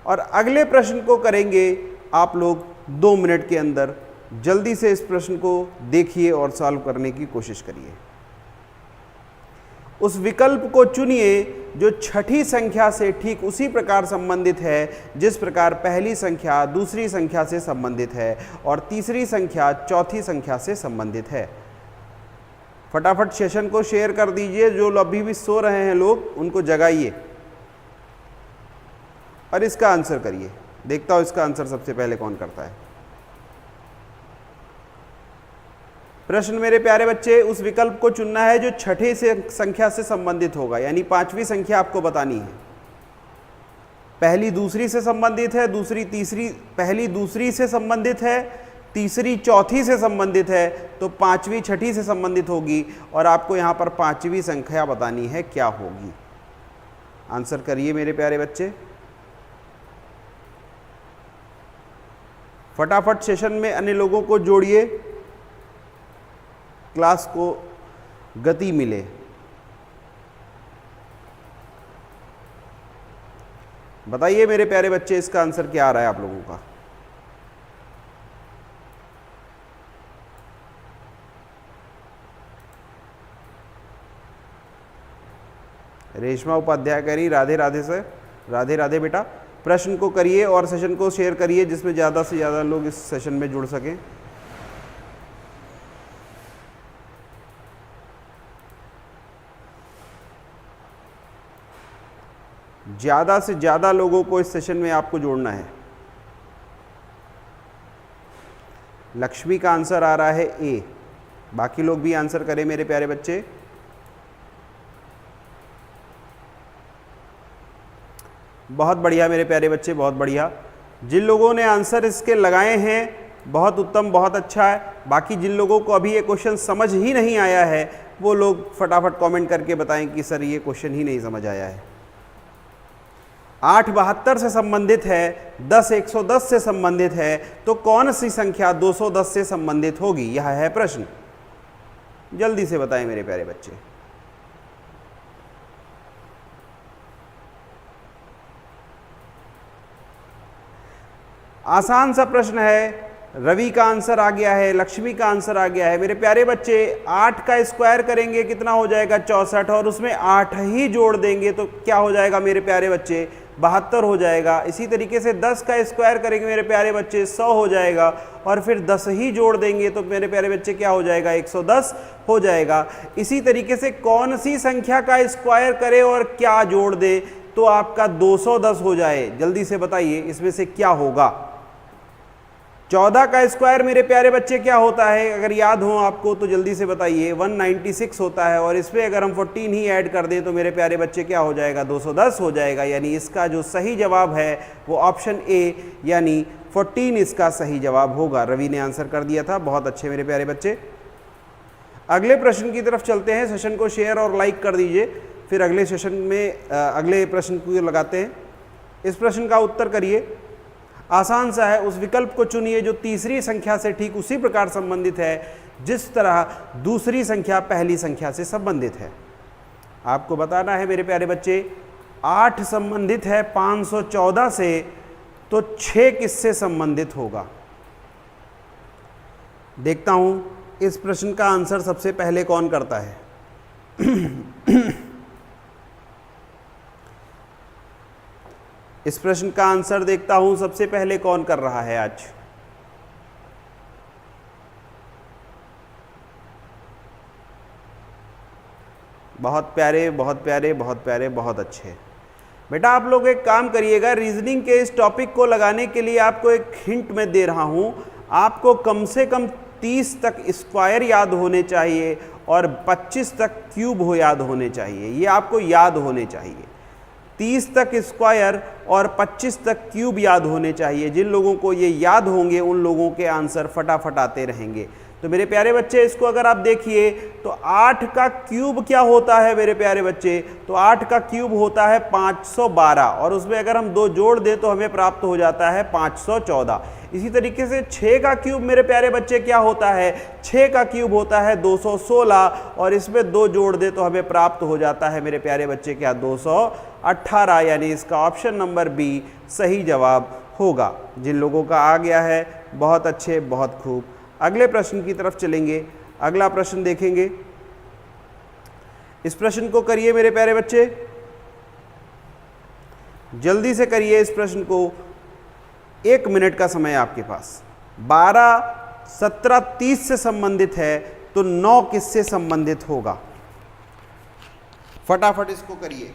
और अगले प्रश्न को करेंगे आप लोग 2 मिनट के अंदर। जल्दी से इस प्रश्न को देखिए और सॉल्व करने की कोशिश करिए। उस विकल्प को चुनिए जो छठी संख्या से ठीक उसी प्रकार संबंधित है जिस प्रकार पहली संख्या दूसरी संख्या से संबंधित है और तीसरी संख्या चौथी संख्या से संबंधित है। फटाफट सेशन को शेयर कर दीजिए। जो अभी भी सो रहे हैं लोग उनको जगाइए और इसका आंसर करिए। देखता हूं इसका आंसर सबसे पहले कौन करता है। प्रश्न मेरे प्यारे बच्चे, उस विकल्प को चुनना है जो छठे से संख्या से संबंधित होगा, यानी 5वीं संख्या आपको बतानी है। पहली दूसरी से संबंधित है, पहली दूसरी से संबंधित है, तीसरी चौथी से संबंधित है, तो 5वीं छठी से संबंधित होगी और आपको यहां पर 5वीं संख्या बतानी है क्या होगी। आंसर करिए मेरे प्यारे बच्चे। फटाफट सेशन में अन्य लोगों को जोड़िए, क्लास को गति मिले। बताइए मेरे प्यारे बच्चे इसका आंसर क्या आ रहा है आप लोगों का। रेशमा उपाध्याय कह रही राधे राधे से। राधे राधे बेटा। प्रश्न को करिए और सेशन को शेयर करिए जिसमें ज़्यादा से ज़्यादा लोग इस सेशन में जुड़ सकें। ज़्यादा से ज़्यादा लोगों को इस सेशन में आपको जोड़ना है। लक्ष्मी का आंसर आ रहा है ए। बाकी लोग भी आंसर करें मेरे प्यारे बच्चे। बहुत बढ़िया मेरे प्यारे बच्चे, बहुत बढ़िया। जिन लोगों ने आंसर इसके लगाए हैं बहुत उत्तम, बहुत अच्छा है। बाकी जिन लोगों को अभी ये क्वेश्चन समझ ही नहीं आया है वो लोग फटाफट कमेंट करके बताएं कि सर ये क्वेश्चन ही नहीं समझ आया है। 8 72 से संबंधित है, 10 110 से संबंधित है, तो कौन सी संख्या 210 से संबंधित होगी, यह है प्रश्न। जल्दी से बताएं मेरे प्यारे बच्चे। आसान सा प्रश्न है। रवि का आंसर आ गया है, लक्ष्मी का आंसर आ गया है। मेरे प्यारे बच्चे 8 का स्क्वायर करेंगे कितना हो जाएगा 64 और उसमें 8 ही जोड़ देंगे तो क्या हो जाएगा मेरे प्यारे बच्चे 72 हो जाएगा। इसी तरीके से 10 का स्क्वायर करेंगे मेरे प्यारे बच्चे 100 हो जाएगा और फिर 10 ही जोड़ देंगे तो मेरे प्यारे बच्चे क्या हो जाएगा 110 हो जाएगा। इसी तरीके से कौन सी संख्या का स्क्वायर करे और क्या जोड़ दे तो आपका 210 हो जाए। जल्दी से बताइए इसमें से क्या होगा। 14 का स्क्वायर मेरे प्यारे बच्चे क्या होता है, अगर याद हो आपको तो जल्दी से बताइए 196 होता है और इसमें अगर हम 14 ही ऐड कर दें तो मेरे प्यारे बच्चे क्या हो जाएगा 210 हो जाएगा। यानी इसका जो सही जवाब है वो ऑप्शन ए यानी 14 इसका सही जवाब होगा। रवि ने आंसर कर दिया था, बहुत अच्छे मेरे प्यारे बच्चे। अगले प्रश्न की तरफ चलते हैं। सेशन को शेयर और लाइक कर दीजिए, फिर अगले सेशन में अगले प्रश्न को लगाते हैं। इस प्रश्न का उत्तर करिए। आसान सा है। उस विकल्प को चुनिए जो तीसरी संख्या से ठीक उसी प्रकार संबंधित है जिस तरह दूसरी संख्या पहली संख्या से संबंधित है। आपको बताना है मेरे प्यारे बच्चे 8 संबंधित है 514 से, तो 6 किससे संबंधित होगा। देखता हूं इस प्रश्न का आंसर सबसे पहले कौन करता है। इस प्रश्न का आंसर देखता हूं सबसे पहले कौन कर रहा है आज। बहुत प्यारे, बहुत प्यारे, बहुत प्यारे, बहुत अच्छे। बेटा आप लोग एक काम करिएगा, रीजनिंग के इस टॉपिक को लगाने के लिए आपको एक हिंट मैं दे रहा हूं। आपको कम से कम 30 तक स्क्वायर याद होने चाहिए और 25 तक क्यूब हो याद होने चाहिए। ये आपको याद होने चाहिए। 30 तक स्क्वायर और 25 तक क्यूब याद होने चाहिए। जिन लोगों को ये याद होंगे उन लोगों के आंसर फटाफट आते रहेंगे। तो मेरे प्यारे बच्चे इसको अगर आप देखिए तो 8 का क्यूब क्या होता है मेरे प्यारे बच्चे, तो 8 का क्यूब होता है 512 और उसमें अगर हम 2 जोड़ दें तो हमें प्राप्त हो जाता है 514। इसी तरीके से 6 का क्यूब मेरे प्यारे बच्चे क्या होता है, 6 का क्यूब होता है 216 और इसमें 2 जोड़ दे तो हमें प्राप्त हो जाता है मेरे प्यारे बच्चे क्या 218। 18, यानी इसका ऑप्शन नंबर बी सही जवाब होगा। जिन लोगों का आ गया है बहुत अच्छे, बहुत खूब। अगले प्रश्न की तरफ चलेंगे। अगला प्रश्न देखेंगे। इस प्रश्न को करिए मेरे प्यारे बच्चे, जल्दी से करिए इस प्रश्न को। 1 मिनट का समय आपके पास। 12, 17, 30 से संबंधित है तो 9 किससे संबंधित होगा? फटाफट इसको करिए।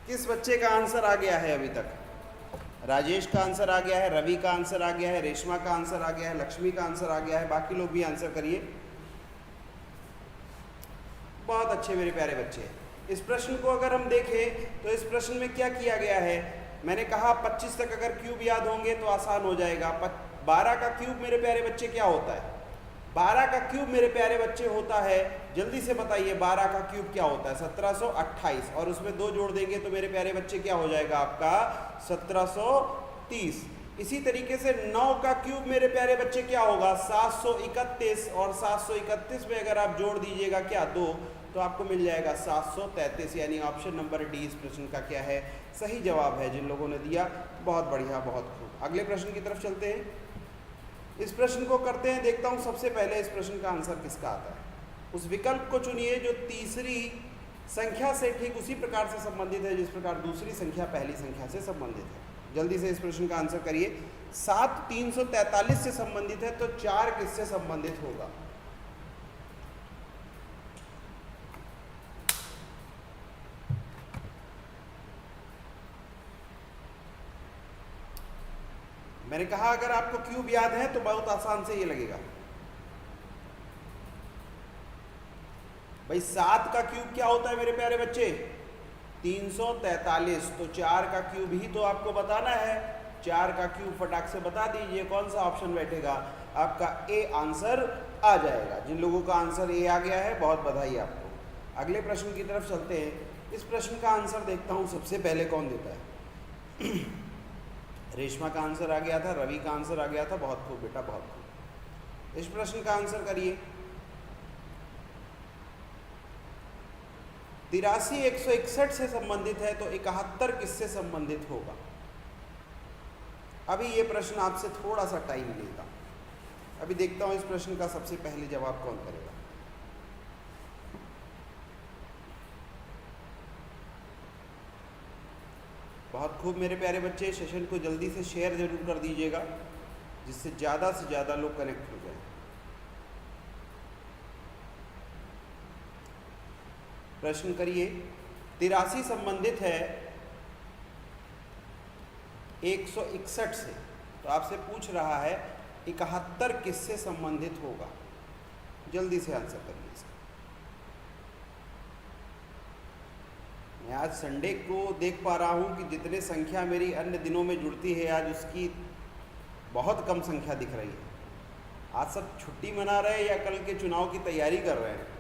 किस बच्चे का आंसर आ गया है अभी तक? राजेश का आंसर आ गया है, रवि का आंसर आ गया है, रेशमा का आंसर आ गया है, लक्ष्मी का आंसर आ गया है। बाकी लोग भी आंसर करिए। बहुत अच्छे मेरे प्यारे बच्चे। इस प्रश्न को अगर हम देखें तो इस प्रश्न में क्या किया गया है, मैंने कहा 25 तक अगर क्यूब याद होंगे तो आसान हो जाएगा। 12 का क्यूब मेरे प्यारे बच्चे क्या होता है? 12 का क्यूब मेरे प्यारे बच्चे होता है, जल्दी से बताइए 12 का क्यूब क्या होता है? 1728, और उसमें 2 जोड़ देंगे तो मेरे प्यारे बच्चे क्या हो जाएगा आपका? 1730। इसी तरीके से 9 का क्यूब मेरे प्यारे बच्चे क्या होगा? 731, और 731 में अगर आप जोड़ दीजिएगा क्या 2, तो आपको मिल जाएगा 733, यानी ऑप्शन नंबर डी इस प्रश्न का क्या है? सही जवाब है। जिन लोगों ने दिया बहुत बढ़िया, बहुत खूब। अगले प्रश्न की तरफ चलते हैं। इस प्रश्न को करते हैं, देखता हूं सबसे पहले इस प्रश्न का आंसर किसका आता है। उस विकल्प को चुनिए जो तीसरी संख्या से ठीक उसी प्रकार से संबंधित है जिस प्रकार दूसरी संख्या पहली संख्या से संबंधित है। जल्दी से इस प्रश्न का आंसर करिए। 7 343 से संबंधित है तो 4 किससे संबंधित होगा? मैंने कहा अगर आपको क्यूब याद है तो बहुत आसान से ये लगेगा। भाई 7 का क्यूब क्या होता है मेरे प्यारे बच्चे? 343। तो 4 का क्यूब ही तो आपको बताना है। 4 का क्यूब फटाक से बता दीजिए, कौन सा ऑप्शन बैठेगा? आपका ए आंसर आ जाएगा। जिन लोगों का आंसर ए आ गया है बहुत बधाई आपको। अगले प्रश्न की तरफ चलते हैं। इस प्रश्न का आंसर देखता हूं सबसे पहले कौन देता है। रेशमा का आंसर आ गया था, रवि का आंसर आ गया था। बहुत खूब बेटा, बहुत खूब। इस प्रश्न का आंसर करिए। 83 161 से संबंधित है तो 71 किससे संबंधित होगा? अभी ये प्रश्न आपसे थोड़ा सा टाइम लेगा। अभी देखता हूं इस प्रश्न का सबसे पहले जवाब कौन करेगा। बहुत खूब मेरे प्यारे बच्चे। सेशन को जल्दी से शेयर जरूर कर दीजिएगा जिससे ज़्यादा से ज़्यादा लोग कनेक्ट हो जाए। प्रश्न करिए। 83 संबंधित है 161 से, तो आपसे पूछ रहा है 71 किससे संबंधित होगा? जल्दी से आंसर करिए इसका। मैं आज संडे को देख पा रहा हूँ कि जितने संख्या मेरी अन्य दिनों में जुड़ती है आज उसकी बहुत कम संख्या दिख रही है। आज सब छुट्टी मना रहे हैं या कल के चुनाव की तैयारी कर रहे हैं।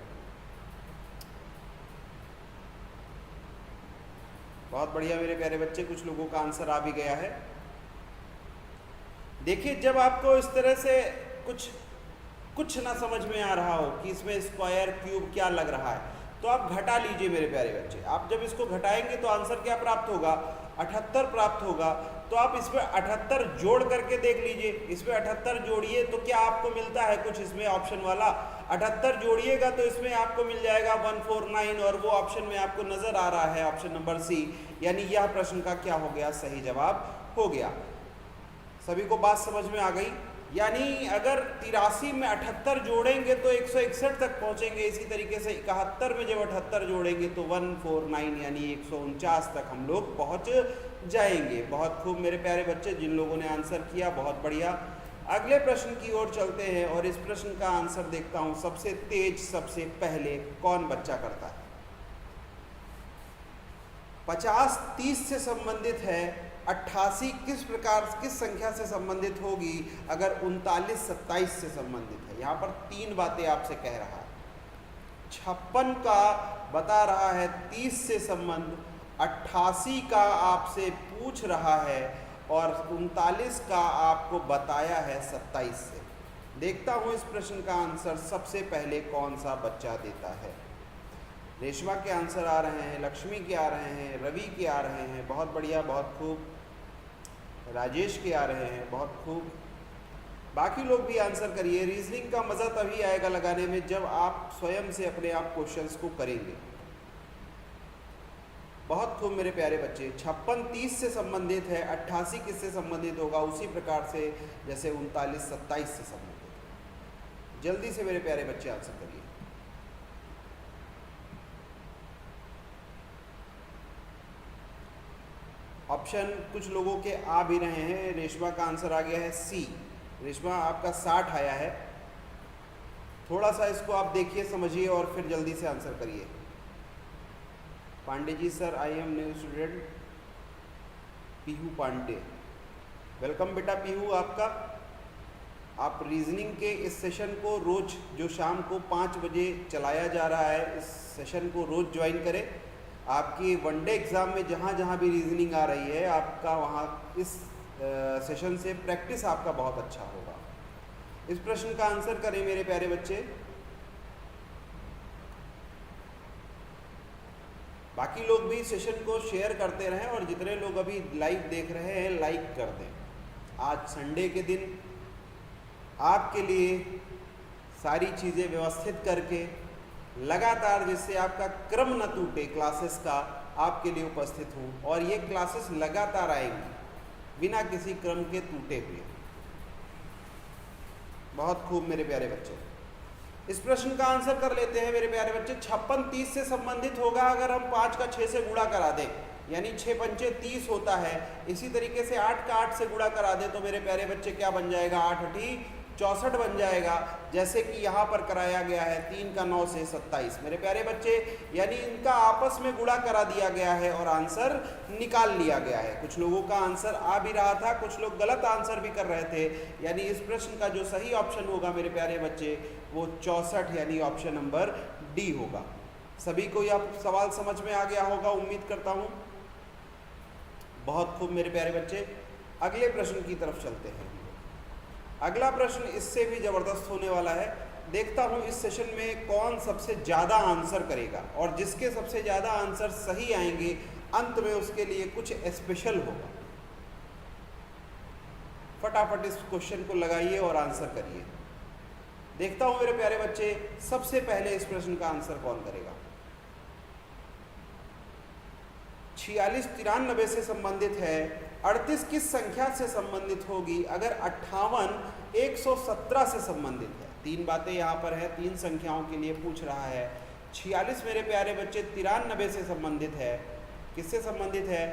बहुत बढ़िया मेरे प्यारे बच्चे, कुछ लोगों का आंसर आ भी गया है। देखिए जब आपको इस तरह से कुछ ना समझ में आ रहा हो कि इसमें स्क्वायर क्यूब क्या लग रहा है, तो आप घटा लीजिए मेरे प्यारे बच्चे। आप जब इसको घटाएंगे तो आंसर क्या प्राप्त होगा, 78 प्राप्त होगा। तो आप इसमें 78 जोड़ करके देख लीजिए, इसमें 78 जोड़िए तो क्या आपको मिलता है कुछ, इसमें ऑप्शन वाला 78 जोड़िएगा तो इसमें आपको मिल जाएगा 149, और वो ऑप्शन में आपको नजर आ रहा है ऑप्शन नंबर सी, यानी यह प्रश्न का क्या हो गया, सही जवाब हो गया। सभी को बात समझ में आ गई? यानी अगर 83 में 78 जोड़ेंगे तो 161 तक पहुंचेंगे, इसी तरीके से 71 में जब 78 जोड़ेंगे तो 149 यानी 149 तक हम लोग पहुंच जाएंगे। बहुत खूब मेरे प्यारे बच्चे, जिन लोगों ने आंसर किया बहुत बढ़िया। अगले प्रश्न की ओर चलते हैं और इस प्रश्न का आंसर देखता हूं सबसे तेज सबसे पहले कौन बच्चा करता है। 50 30 से संबंधित है, 88 किस संख्या से संबंधित होगी अगर 39 27 से संबंधित है। यहाँ पर 3 बातें आपसे कह रहा है। 56 का बता रहा है 30 से संबंध, 88 का आपसे पूछ रहा है और 39 का आपको बताया है 27 से। देखता हूँ इस प्रश्न का आंसर सबसे पहले कौन सा बच्चा देता है। रेशमा के आंसर आ रहे हैं, लक्ष्मी के आ रहे हैं, रवि के आ रहे हैं, बहुत बढ़िया बहुत खूब, राजेश के आ रहे हैं, बहुत खूब। बाकी लोग भी आंसर करिए। रीजनिंग का मज़ा तभी आएगा लगाने में जब आप स्वयं से अपने आप क्वेश्चंस को करेंगे। बहुत खूब मेरे प्यारे बच्चे। 56 30 से संबंधित है, 88 किससे संबंधित होगा, उसी प्रकार से जैसे 39 27 से संबंधित है। जल्दी से मेरे प्यारे बच्चे आंसर करिए। ऑप्शन कुछ लोगों के आ भी रहे हैं। रेशमा का आंसर आ गया है सी। रेशमा आपका 60 आया है। थोड़ा सा इसको आप देखिए समझिए और फिर जल्दी से आंसर करिए। Pandey ji sir, I am new student. Pihu Pandey, welcome बेटा पीहू आपका। आप रीजनिंग के इस सेशन को रोज जो शाम को 5 बजे चलाया जा रहा है, इस सेशन को रोज ज्वाइन करें। आपकी वनडे एग्ज़ाम में जहाँ जहाँ भी रीजनिंग आ रही है आपका वहाँ इस सेशन से प्रैक्टिस आपका बहुत अच्छा होगा। इस प्रश्न का आंसर करें मेरे प्यारे बच्चे। बाकी लोग भी सेशन को शेयर करते रहें और जितने लोग अभी लाइव देख रहे हैं लाइक कर दें। आज संडे के दिन आपके लिए सारी चीज़ें व्यवस्थित करके लगातार, जिससे आपका क्रम न टूटे क्लासेस का, आपके लिए उपस्थित हूँ और ये क्लासेस लगातार आएंगी बिना किसी क्रम के टूटे हुए। बहुत खूब मेरे प्यारे बच्चे। इस प्रश्न का आंसर कर लेते हैं मेरे प्यारे बच्चे। 56 30 से संबंधित होगा अगर हम 5 का 6 से गुणा करा दें, यानी 6 पंचे 30 होता है। इसी तरीके से 8 का 8 से गुणा करा दें तो मेरे प्यारे बच्चे क्या बन जाएगा, 8 8 64 बन जाएगा, जैसे कि यहाँ पर कराया गया है 3 का 9 से 27 मेरे प्यारे बच्चे। यानी इनका आपस में गुणा करा दिया गया है और आंसर निकाल लिया गया है। कुछ लोगों का आंसर आ भी रहा था, कुछ लोग गलत आंसर भी कर रहे थे। यानी इस प्रश्न का जो सही ऑप्शन होगा मेरे प्यारे बच्चे वो 64 यानी ऑप्शन नंबर डी होगा। सभी को यह सवाल समझ में आ गया होगा उम्मीद करता हूँ। बहुत खूब मेरे प्यारे बच्चे। अगले प्रश्न की तरफ चलते हैं। अगला प्रश्न इससे भी ज़बरदस्त होने वाला है। देखता हूँ इस सेशन में कौन सबसे ज़्यादा आंसर करेगा और जिसके सबसे ज़्यादा आंसर सही आएंगे अंत में उसके लिए कुछ स्पेशल होगा। फटाफट इस क्वेश्चन को लगाइए और आंसर करिए। देखता हूँ मेरे प्यारे बच्चे सबसे पहले इस प्रश्न का आंसर कौन करेगा। 46 93 से संबंधित है। 38 किस संख्या से संबंधित होगी अगर 58 117 से संबंधित है। 3 बातें यहाँ पर है, 3 संख्याओं के लिए पूछ रहा है। 46 मेरे प्यारे बच्चे 93 से संबंधित है। किससे संबंधित है,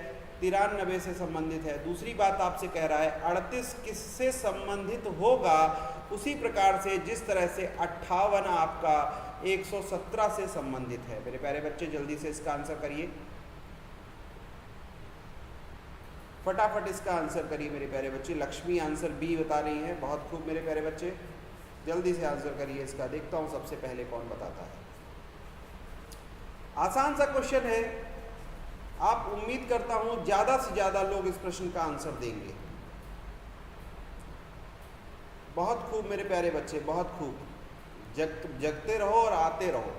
93 से संबंधित है। दूसरी बात आपसे कह रहा है 38 किससे संबंधित होगा, उसी प्रकार से जिस तरह से 58 आपका 117 से संबंधित है। मेरे प्यारे बच्चे जल्दी से इसका आंसर करिए, फटाफट इसका आंसर करिए मेरे प्यारे बच्चे। लक्ष्मी आंसर बी बता रही है, बहुत खूब मेरे प्यारे बच्चे, जल्दी से आंसर करिए इसका। देखता हूँ सबसे पहले कौन बताता है। आसान सा क्वेश्चन है, आप उम्मीद करता हूँ ज़्यादा से ज़्यादा लोग इस प्रश्न का आंसर देंगे। बहुत खूब मेरे प्यारे बच्चे, बहुत खूब। जगते रहो और आते रहो।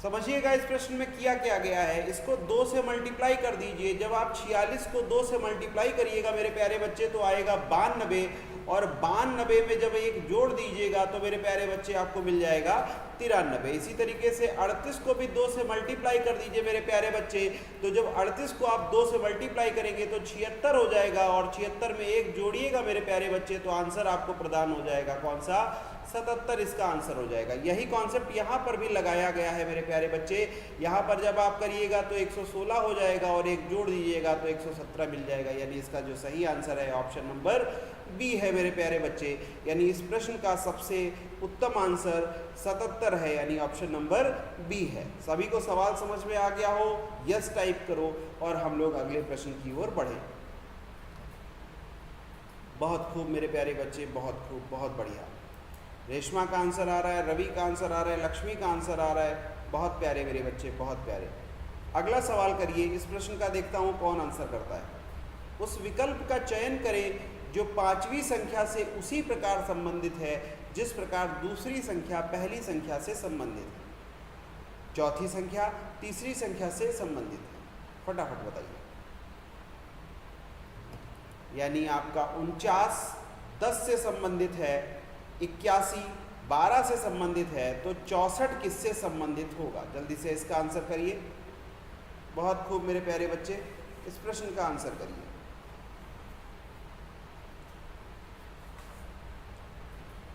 समझिएगा इस प्रश्न में किया क्या गया है, इसको 2 से मल्टीप्लाई कर दीजिए। जब आप 46 को 2 से मल्टीप्लाई करिएगा मेरे प्यारे बच्चे तो आएगा 92, और 92 में जब एक जोड़ दीजिएगा तो मेरे प्यारे बच्चे आपको मिल जाएगा 93। इसी तरीके से 38 को भी 2 से मल्टीप्लाई कर दीजिए मेरे प्यारे बच्चे, तो जब 38 को आप 2 से मल्टीप्लाई करेंगे तो 76 हो जाएगा, और 76 में एक जोड़िएगा मेरे प्यारे बच्चे तो आंसर आपको प्रदान हो जाएगा कौन सा, 77 इसका आंसर हो जाएगा। यही कॉन्सेप्ट यहाँ पर भी लगाया गया है मेरे प्यारे बच्चे। यहाँ पर जब आप करिएगा तो 116 हो जाएगा, और एक जोड़ दीजिएगा तो 117 मिल जाएगा, यानी इसका जो सही आंसर है ऑप्शन नंबर बी है मेरे प्यारे बच्चे। यानी इस प्रश्न का सबसे उत्तम आंसर 77 है, यानी ऑप्शन नंबर बी है। सभी को सवाल समझ में आ गया हो, यस टाइप करो और हम लोग अगले प्रश्न की ओर बढ़ें। बहुत खूब मेरे प्यारे बच्चे, बहुत खूब, बहुत बढ़िया। रेशमा का आंसर आ रहा है, रवि का आंसर आ रहा है, लक्ष्मी का आंसर आ रहा है, बहुत प्यारे मेरे बच्चे, बहुत प्यारे। अगला सवाल करिए, इस प्रश्न का देखता हूँ कौन आंसर करता है। उस विकल्प का चयन करें जो 5वीं संख्या से उसी प्रकार संबंधित है जिस प्रकार दूसरी संख्या पहली संख्या से संबंधित है, चौथी संख्या तीसरी संख्या से संबंधित है। फटाफट बताइए। यानी आपका 49 10 से संबंधित है, 81 12 से संबंधित है, तो 64 किससे संबंधित होगा? जल्दी से इसका आंसर करिए। बहुत खूब मेरे प्यारे बच्चे, इस प्रश्न का आंसर करिए।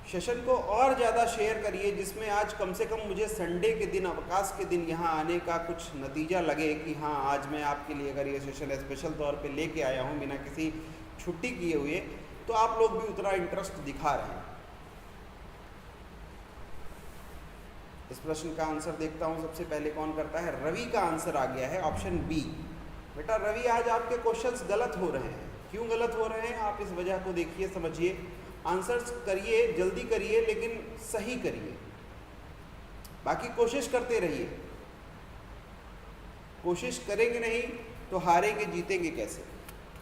सेशन को और ज़्यादा शेयर करिए जिसमें आज कम से कम मुझे संडे के दिन, अवकाश के दिन यहाँ आने का कुछ नतीजा लगे कि हाँ आज मैं आपके लिए अगर ये सेशन स्पेशल तौर पे लेके आया हूँ बिना किसी छुट्टी किए हुए, तो आप लोग भी उतना इंटरेस्ट दिखा रहे हैं। इस प्रश्न का आंसर देखता हूँ सबसे पहले कौन करता है। रवि का आंसर आ गया है ऑप्शन बी। बेटा रवि, आज आपके क्वेश्चंस गलत हो रहे हैं। क्यों गलत हो रहे हैं आप इस वजह को देखिए, समझिए। आंसर्स करिए, जल्दी करिए, लेकिन सही करिए। बाकी कोशिश करते रहिए। कोशिश करेंगे नहीं तो हारेंगे, जीतेंगे कैसे?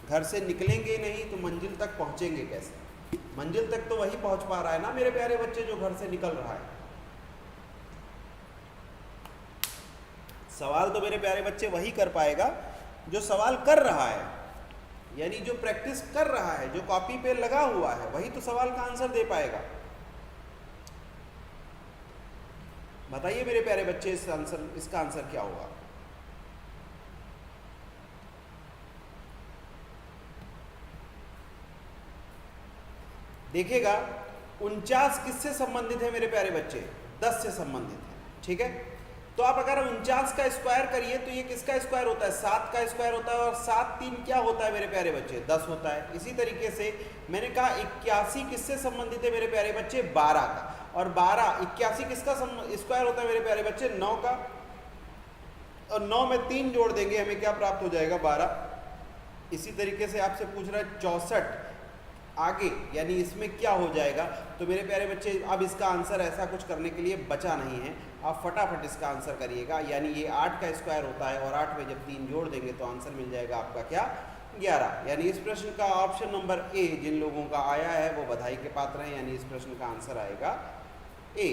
घर से निकलेंगे नहीं तो मंजिल तक पहुंचेंगे कैसे? मंजिल तक तो वही पहुंच पा रहा है ना मेरे प्यारे बच्चे जो घर से निकल रहा है। सवाल तो मेरे प्यारे बच्चे वही कर पाएगा जो सवाल कर रहा है, यानी जो प्रैक्टिस कर रहा है, जो कॉपी पे लगा हुआ है, वही तो सवाल का आंसर दे पाएगा। बताइए मेरे प्यारे बच्चे, इसका आंसर क्या होगा? देखिएगा 49 किससे संबंधित है मेरे प्यारे बच्चे? 10 से संबंधित है। ठीक है, तो आप अगर 49 का स्क्वायर करिए तो ये किसका स्क्वायर होता है? 7 का स्क्वायर होता है, और 7 3 क्या होता है मेरे प्यारे बच्चे? 10 होता है। इसी तरीके से मैंने कहा 81 किससे संबंधित है मेरे प्यारे बच्चे? 12 का। और 12 81 किसका स्क्वायर होता है मेरे प्यारे बच्चे? 9 का। और 9 में 3 जोड़ देंगे, हमें क्या प्राप्त हो जाएगा? 12। इसी तरीके से आपसे पूछ रहा है 64 आगे, यानी इसमें क्या हो जाएगा? तो मेरे प्यारे बच्चे अब इसका आंसर ऐसा कुछ करने के लिए बचा नहीं है, आप फटाफट इसका आंसर करिएगा। यानी ये 8 का स्क्वायर होता है, और 8 में जब 3 जोड़ देंगे तो आंसर मिल जाएगा आपका क्या? 11। यानी इस प्रश्न का ऑप्शन नंबर ए जिन लोगों का आया है वो बधाई के पात्र हैं, यानी इस प्रश्न का आंसर आएगा ए।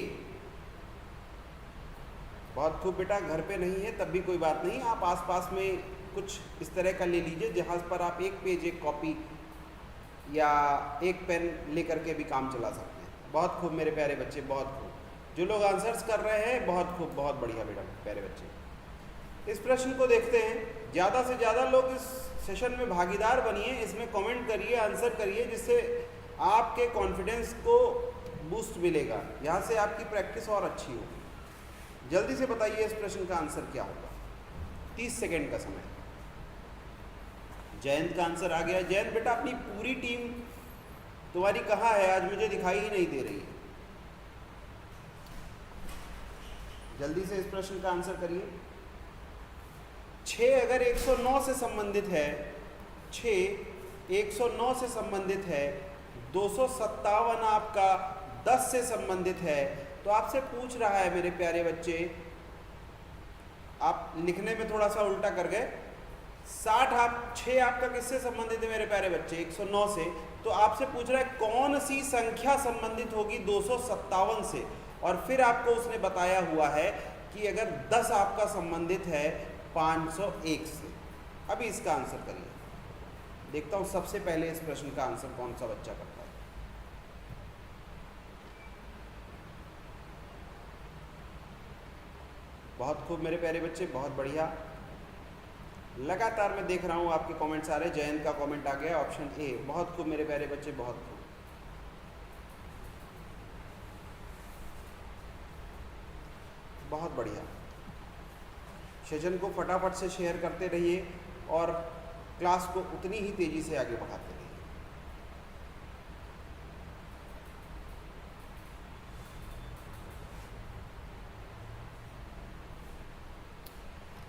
बहुत खूब बेटा, घर पे नहीं है तब भी कोई बात नहीं, आप आसपास में कुछ इस तरह का ले लीजिए जहाँ पर आप एक पेज एक कॉपी या एक पेन लेकर के भी काम चला सकते हैं। बहुत खूब मेरे प्यारे बच्चे, बहुत खूब। जो लोग आंसर्स कर रहे हैं बहुत खूब, बहुत बढ़िया बेटा प्यारे बच्चे। इस प्रश्न को देखते हैं। ज़्यादा से ज़्यादा लोग इस सेशन में भागीदार बनिए, इसमें कमेंट करिए, आंसर करिए, जिससे आपके कॉन्फिडेंस को बूस्ट मिलेगा, यहाँ से आपकी प्रैक्टिस और अच्छी होगी। जल्दी से बताइए इस प्रश्न का आंसर क्या होगा। 30 सेकेंड का समय। जयंत का आंसर आ गया। जयंत बेटा, अपनी पूरी टीम तुम्हारी कहाँ है? आज मुझे दिखाई ही नहीं दे रही है। जल्दी से इस प्रश्न का आंसर करिए। 6 अगर 109 से संबंधित है, 6 109 से संबंधित है, 257 आपका 10 से संबंधित है, तो आपसे पूछ रहा है मेरे प्यारे बच्चे, आप लिखने में थोड़ा सा उल्टा कर गए। 6 आपका किससे संबंधित है मेरे प्यारे बच्चे? 109 से। तो आपसे पूछ रहा है कौन सी संख्या संबंधित होगी 257 से, और फिर आपको उसने बताया हुआ है कि अगर 10 आपका संबंधित है 501 से। अभी इसका आंसर करिए। देखता हूं सबसे पहले इस प्रश्न का आंसर कौन सा बच्चा करता है। बहुत खूब मेरे प्यारे बच्चे, बहुत बढ़िया। लगातार मैं देख रहा हूं आपके कमेंट्स आ रहे हैं। जयंत का कमेंट आ गया, ऑप्शन ए। बहुत खूब मेरे प्यारे बच्चे, बहुत खूब, बहुत बढ़िया। सेशन को फटाफट से शेयर करते रहिए और क्लास को उतनी ही तेजी से आगे बढ़ाते रहिए।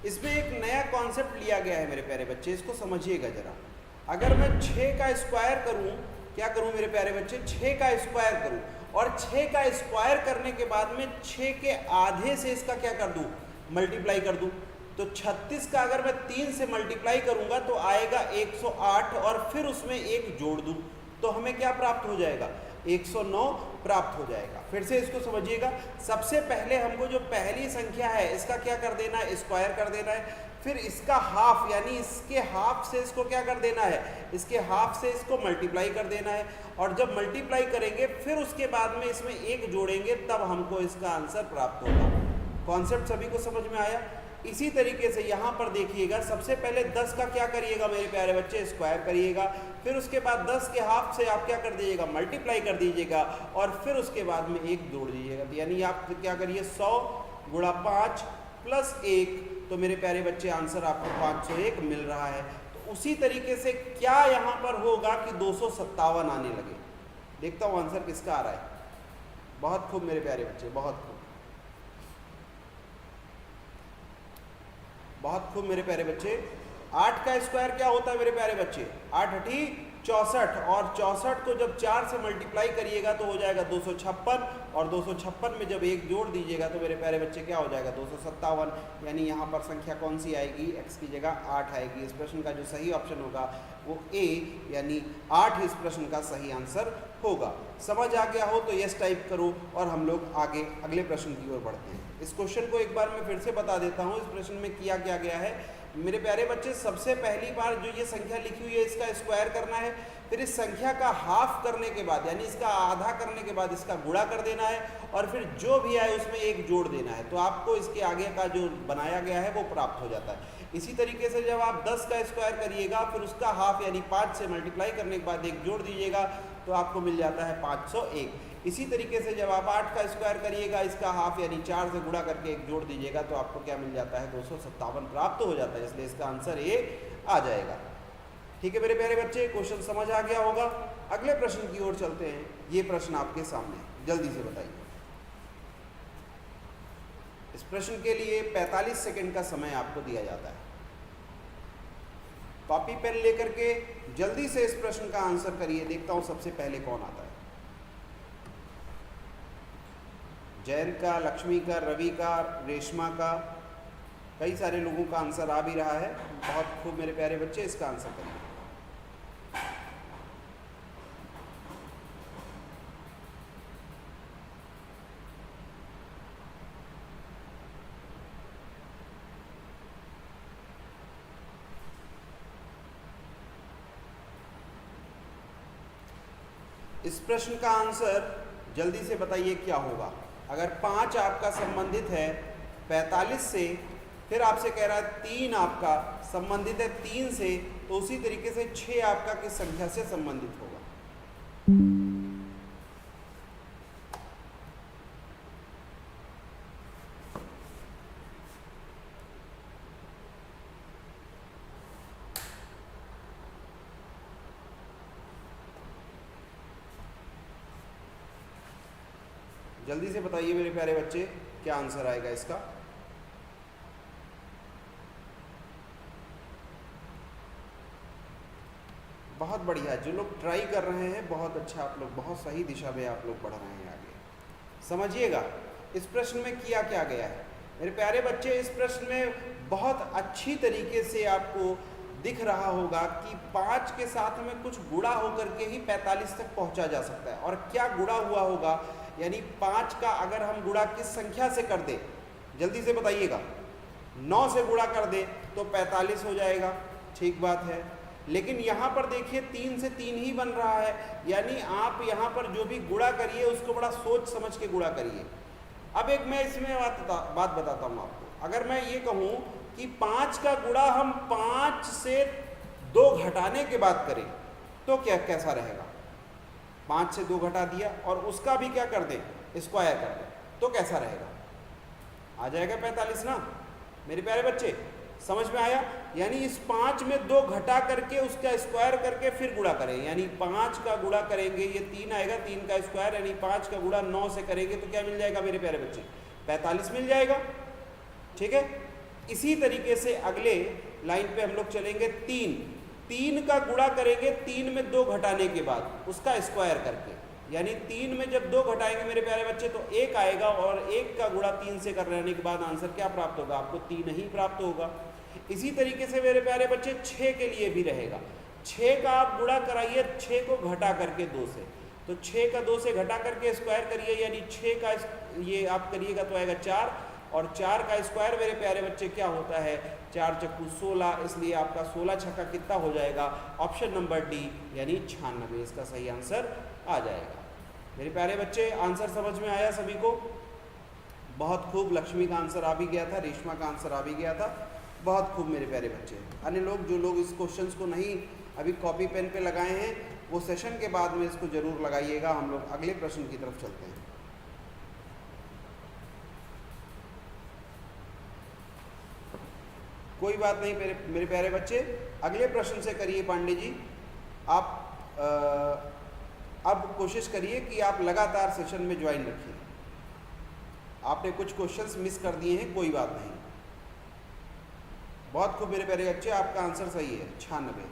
इसमें एक नया कॉन्सेप्ट लिया गया है मेरे प्यारे बच्चे, इसको समझिएगा जरा। अगर मैं 6 का स्क्वायर करूं, क्या करूं मेरे प्यारे बच्चे, 6 का स्क्वायर करूं और 6 का स्क्वायर करने के बाद में 6 के आधे से इसका क्या कर दूं, मल्टीप्लाई कर दूं। तो 36 का अगर मैं 3 से मल्टीप्लाई करूंगा तो आएगा 108 और फिर उसमें 1 जोड़ दूं तो हमें क्या प्राप्त हो जाएगा, 109 प्राप्त हो जाएगा। फिर से इसको समझिएगा। सबसे पहले हमको जो पहली संख्या है इसका क्या कर देना है, स्क्वायर कर देना है। फिर इसका हाफ यानी इसके हाफ से इसको क्या कर देना है, इसके हाफ से इसको मल्टीप्लाई कर देना है। और जब मल्टीप्लाई करेंगे फिर उसके बाद में इसमें 1 जोड़ेंगे तब हमको इसका आंसर प्राप्त होगा। कॉन्सेप्ट सभी को समझ में आया। इसी तरीके से यहाँ पर देखिएगा, सबसे पहले 10 का क्या करिएगा मेरे प्यारे बच्चे, स्क्वायर करिएगा। फिर उसके बाद 10 के हाफ से आप क्या कर दीजिएगा, मल्टीप्लाई कर दीजिएगा और फिर उसके बाद में 1 जोड़ दीजिएगा। यानी आप क्या करिए, 100 गुणा 5 प्लस 1, तो मेरे प्यारे बच्चे आंसर आपको 501 मिल रहा है। तो उसी तरीके से क्या यहाँ पर होगा कि 257 आने लगे। देखता हूँ आंसर किसका आ रहा है। बहुत खूब मेरे प्यारे बच्चे, बहुत खूब, बहुत खूब मेरे प्यारे बच्चे। 8 का स्क्वायर क्या होता है मेरे प्यारे बच्चे, 8 8 64 और 64 को जब 4 से मल्टीप्लाई करिएगा तो हो जाएगा 256 और 256 में जब 1 जोड़ दीजिएगा तो मेरे प्यारे बच्चे क्या हो जाएगा, 257। यानी यहाँ पर संख्या कौन सी आएगी, x की जगह 8 आएगी। इस प्रश्न का जो सही ऑप्शन होगा वो ए यानी 8 इस प्रश्न का सही आंसर होगा। समझ आ गया हो तो यस टाइप करो और हम लोग आगे अगले प्रश्न की ओर बढ़ते हैं। इस क्वेश्चन को एक बार मैं फिर से बता देता हूँ। इस प्रश्न में किया क्या गया है मेरे प्यारे बच्चे, सबसे पहली बार जो ये संख्या लिखी हुई है इसका स्क्वायर करना है। फिर इस संख्या का हाफ करने के बाद यानी इसका आधा करने के बाद इसका गुणा कर देना है और फिर जो भी आए उसमें 1 जोड़ देना है। तो आपको इसके आगे का जो बनाया गया है वो प्राप्त हो जाता है। इसी तरीके से जब आप 10 का स्क्वायर करिएगा फिर उसका हाफ यानी 5 से मल्टीप्लाई करने के बाद 1 जोड़ दीजिएगा तो आपको मिल जाता है 501। इसी तरीके से जब आप 8 का स्क्वायर करिएगा इसका हाफ यानी 4 से गुणा करके 1 जोड़ दीजिएगा तो आपको क्या मिल जाता है, 257 प्राप्त हो जाता है। इसलिए इसका आंसर ए आ जाएगा। ठीक है मेरे प्यारे बच्चे, क्वेश्चन समझ आ गया होगा। अगले प्रश्न की ओर चलते हैं। ये प्रश्न आपके सामने, जल्दी से बताइए। इस प्रश्न के लिए 45 सेकंड का समय आपको दिया जाता है। कॉपी पेन लेकर के जल्दी से इस प्रश्न का आंसर करिए। देखता हूं सबसे पहले कौन आता है। जयंत का, लक्ष्मी का, रवि का, रेशमा का, कई सारे लोगों का आंसर आ भी रहा है। बहुत खूब मेरे प्यारे बच्चे, इसका आंसर करिए। इस प्रश्न का आंसर जल्दी से बताइए क्या होगा। अगर 5 आपका संबंधित है 45 से, फिर आपसे कह रहा है 3 आपका संबंधित है 3 से, तो उसी तरीके से 6 आपका किस संख्या से संबंधित होगा। जल्दी से बताइए मेरे प्यारे बच्चे क्या आंसर आएगा इसका। बहुत बढ़िया, जो लोग ट्राई कर रहे हैं बहुत अच्छा, आप लोग बहुत सही दिशा में आप लोग बढ़ रहे हैं आगे। समझिएगा इस प्रश्न में किया क्या गया है मेरे प्यारे बच्चे। इस प्रश्न में बहुत अच्छी तरीके से आपको दिख रहा होगा कि 5 के साथ में कुछ गुणा होकर के ही 45 तक पहुंचा जा सकता है। और क्या गुणा हुआ होगा, यानी 5 का अगर हम गुणा किस संख्या से कर दें जल्दी से बताइएगा। 9 से गुणा कर दे तो 45 हो जाएगा, ठीक बात है। लेकिन यहाँ पर देखिए 3 से 3 ही बन रहा है, यानी आप यहाँ पर जो भी गुणा करिए उसको बड़ा सोच समझ के गुणा करिए। अब एक मैं इसमें बात बताता हूँ आपको। अगर मैं ये कहूँ कि 5 का गुणा हम 5 से 2 घटाने के बाद करें तो क्या कैसा रहेगा? 5 से 2 घटा दिया और उसका भी क्या कर दें, स्क्वायर कर दें, तो कैसा रहेगा? आ जाएगा 45 ना मेरे प्यारे बच्चे, समझ में आया? यानी इस 5 में 2 घटा करके उसका स्क्वायर करके फिर गुणा करें, यानी 5 का गुणा करेंगे, ये 3 आएगा, 3 का स्क्वायर यानी 5 का गुणा 9 से करेंगे तो क्या मिल जाएगा मेरे प्यारे बच्चे? 45 मिल जाएगा, ठीक है। इसी तरीके से अगले लाइन पे हम लोग चलेंगे। 3 का गुणा करेंगे 3 में 2 घटाने के बाद उसका स्क्वायर करके, यानी 3 में जब 2 घटाएंगे मेरे प्यारे बच्चे तो 1 आएगा, और 1 का गुणा 3 से करने के बाद आंसर क्या प्राप्त होगा? आपको 3 ही प्राप्त होगा। इसी तरीके से मेरे प्यारे बच्चे 6 के लिए भी रहेगा। 6 का आप गुणा कराइए 6 को घटा करके 2 से, तो 6 का 2 से घटा करके स्क्वायर करिए, यानी 6 का ये आप करिएगा तो आएगा 4, और 4 का स्क्वायर मेरे प्यारे बच्चे क्या होता है? 4 चक्कू 16, इसलिए आपका 16 छक्का कितना हो जाएगा? ऑप्शन नंबर डी यानी 96 इसका सही आंसर आ जाएगा। मेरे प्यारे बच्चे आंसर समझ में आया सभी को? बहुत खूब। लक्ष्मी का आंसर आ भी गया था, रेशमा का आंसर आ भी गया था, बहुत खूब मेरे प्यारे बच्चे। अन्य लोग जो लोग इस क्वेश्चंस को नहीं अभी कॉपी पेन पे लगाए हैं वो सेशन के बाद में इसको जरूर लगाइएगा। हम लोग अगले प्रश्न की तरफ चलते हैं। कोई बात नहीं मेरे प्यारे बच्चे, अगले प्रश्न से करिए पांडे जी। आप अब कोशिश करिए कि आप लगातार सेशन में ज्वाइन रखिए। आपने कुछ क्वेश्चंस मिस कर दिए हैं, कोई बात नहीं। बहुत खूब मेरे प्यारे बच्चे, आपका आंसर सही है 96।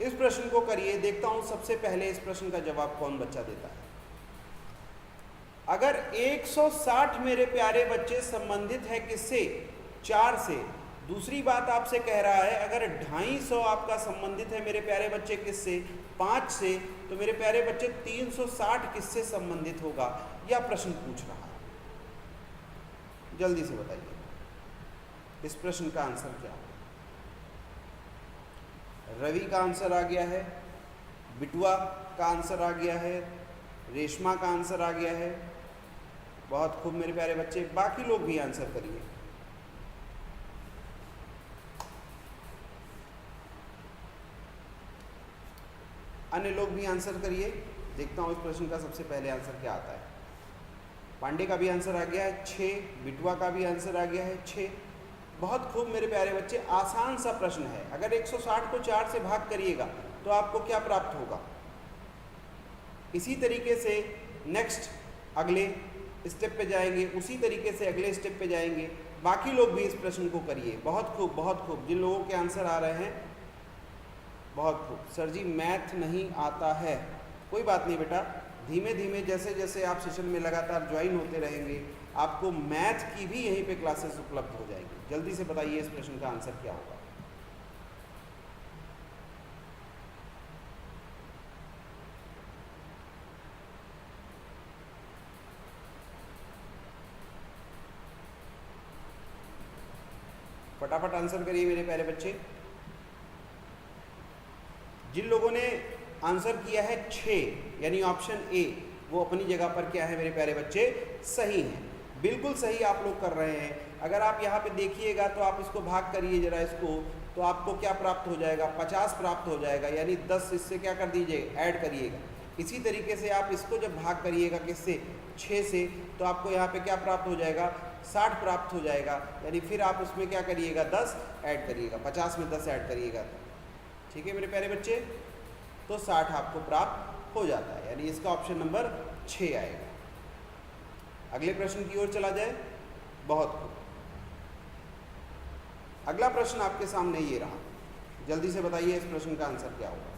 इस प्रश्न को करिए, देखता हूं सबसे पहले इस प्रश्न का जवाब कौन बच्चा देता है। अगर 160 मेरे प्यारे बच्चे संबंधित है किससे? 4 से। दूसरी बात आपसे कह रहा है अगर 250 आपका संबंधित है मेरे प्यारे बच्चे किससे? 5 से। तो मेरे प्यारे बच्चे 360 किससे संबंधित होगा? यह प्रश्न पूछ रहा है। जल्दी से बताइए इस प्रश्न का आंसर क्या है? रवि का आंसर आ गया है, बिटुआ का आंसर आ गया है, रेशमा का आंसर आ गया है। बहुत खूब मेरे प्यारे बच्चे, बाकी लोग भी आंसर करिए। अन्य लोग भी आंसर करिए, देखता हूँ इस प्रश्न का सबसे पहले आंसर क्या आता है। पांडे का भी आंसर आ गया है 6, बिटुआ का भी आंसर आ गया है 6। बहुत खूब मेरे प्यारे बच्चे, आसान सा प्रश्न है। अगर 160 को 4 से भाग करिएगा तो आपको क्या प्राप्त होगा? इसी तरीके से नेक्स्ट अगले स्टेप पे जाएंगे, उसी तरीके से अगले स्टेप पे जाएंगे। बाकी लोग भी इस प्रश्न को करिए। बहुत खूब, बहुत खूब। जिन लोगों के आंसर आ रहे हैं बहुत खूब। सर जी मैथ नहीं आता है, कोई बात नहीं बेटा, धीमे धीमे जैसे जैसे आप सेशन में लगातार ज्वाइन होते रहेंगे आपको मैथ की भी यहीं पे क्लासेस उपलब्ध हो जाएंगी। जल्दी से बताइए इस प्रश्न का आंसर क्या होगा? फटाफट आंसर करिए मेरे प्यारे बच्चे। जिन लोगों ने आंसर किया है 6 यानी ऑप्शन ए, वो अपनी जगह पर क्या है मेरे प्यारे बच्चे? सही है, बिल्कुल सही आप लोग कर रहे हैं। अगर आप यहाँ पे देखिएगा तो आप इसको भाग करिए जरा इसको, तो आपको क्या प्राप्त हो जाएगा? 50 प्राप्त हो जाएगा, यानी 10 इससे क्या कर दीजिएगा? ऐड करिएगा। इसी तरीके से आप इसको जब भाग करिएगा किससे? 6 से, तो आपको यहाँ पे क्या प्राप्त हो जाएगा? 60 प्राप्त हो जाएगा, यानी फिर आप उसमें क्या करिएगा? 10 ऐड करिएगा, 50 में 10 ऐड करिएगा। ठीक है मेरे प्यारे बच्चे, तो 60 आपको प्राप्त हो जाता है, यानी इसका ऑप्शन नंबर 6 आएगा। अगले प्रश्न की ओर चला जाए। बहुत खूब। अगला प्रश्न आपके सामने ये रहा, जल्दी से बताइए इस प्रश्न का आंसर क्या होगा?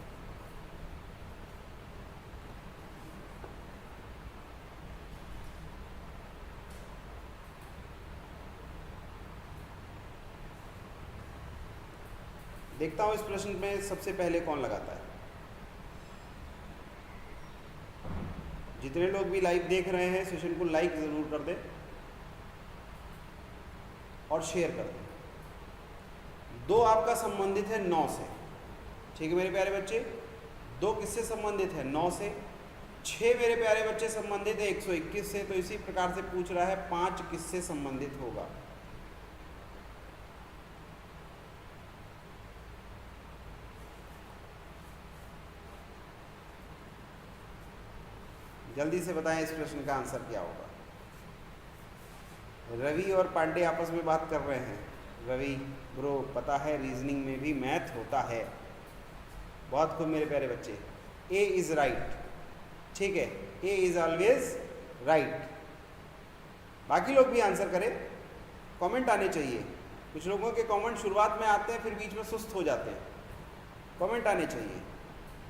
देखता हूं इस प्रश्न में सबसे पहले कौन लगाता है। जितने लोग भी लाइव देख रहे हैं सेशन को लाइक जरूर कर दें। और शेयर कर दें। 2 आपका संबंधित है 9 से, ठीक है मेरे प्यारे बच्चे। 2 किससे संबंधित है? 9 से। 6 मेरे प्यारे बच्चे संबंधित है 121 से। तो इसी प्रकार से पूछ रहा है 5 किससे संबंधित होगा? जल्दी से बताएं इस प्रश्न का आंसर क्या होगा। रवि और पांडे आपस में बात कर रहे हैं। रवि ब्रो, पता है रीजनिंग में भी मैथ होता है। बहुत खूब मेरे प्यारे बच्चे। ए इज राइट, ठीक है, ए इज ऑलवेज राइट। बाकी लोग भी आंसर करें, कमेंट आने चाहिए। कुछ लोगों के कमेंट शुरुआत में आते हैं फिर बीच में सुस्त हो जाते हैं। कमेंट आने चाहिए।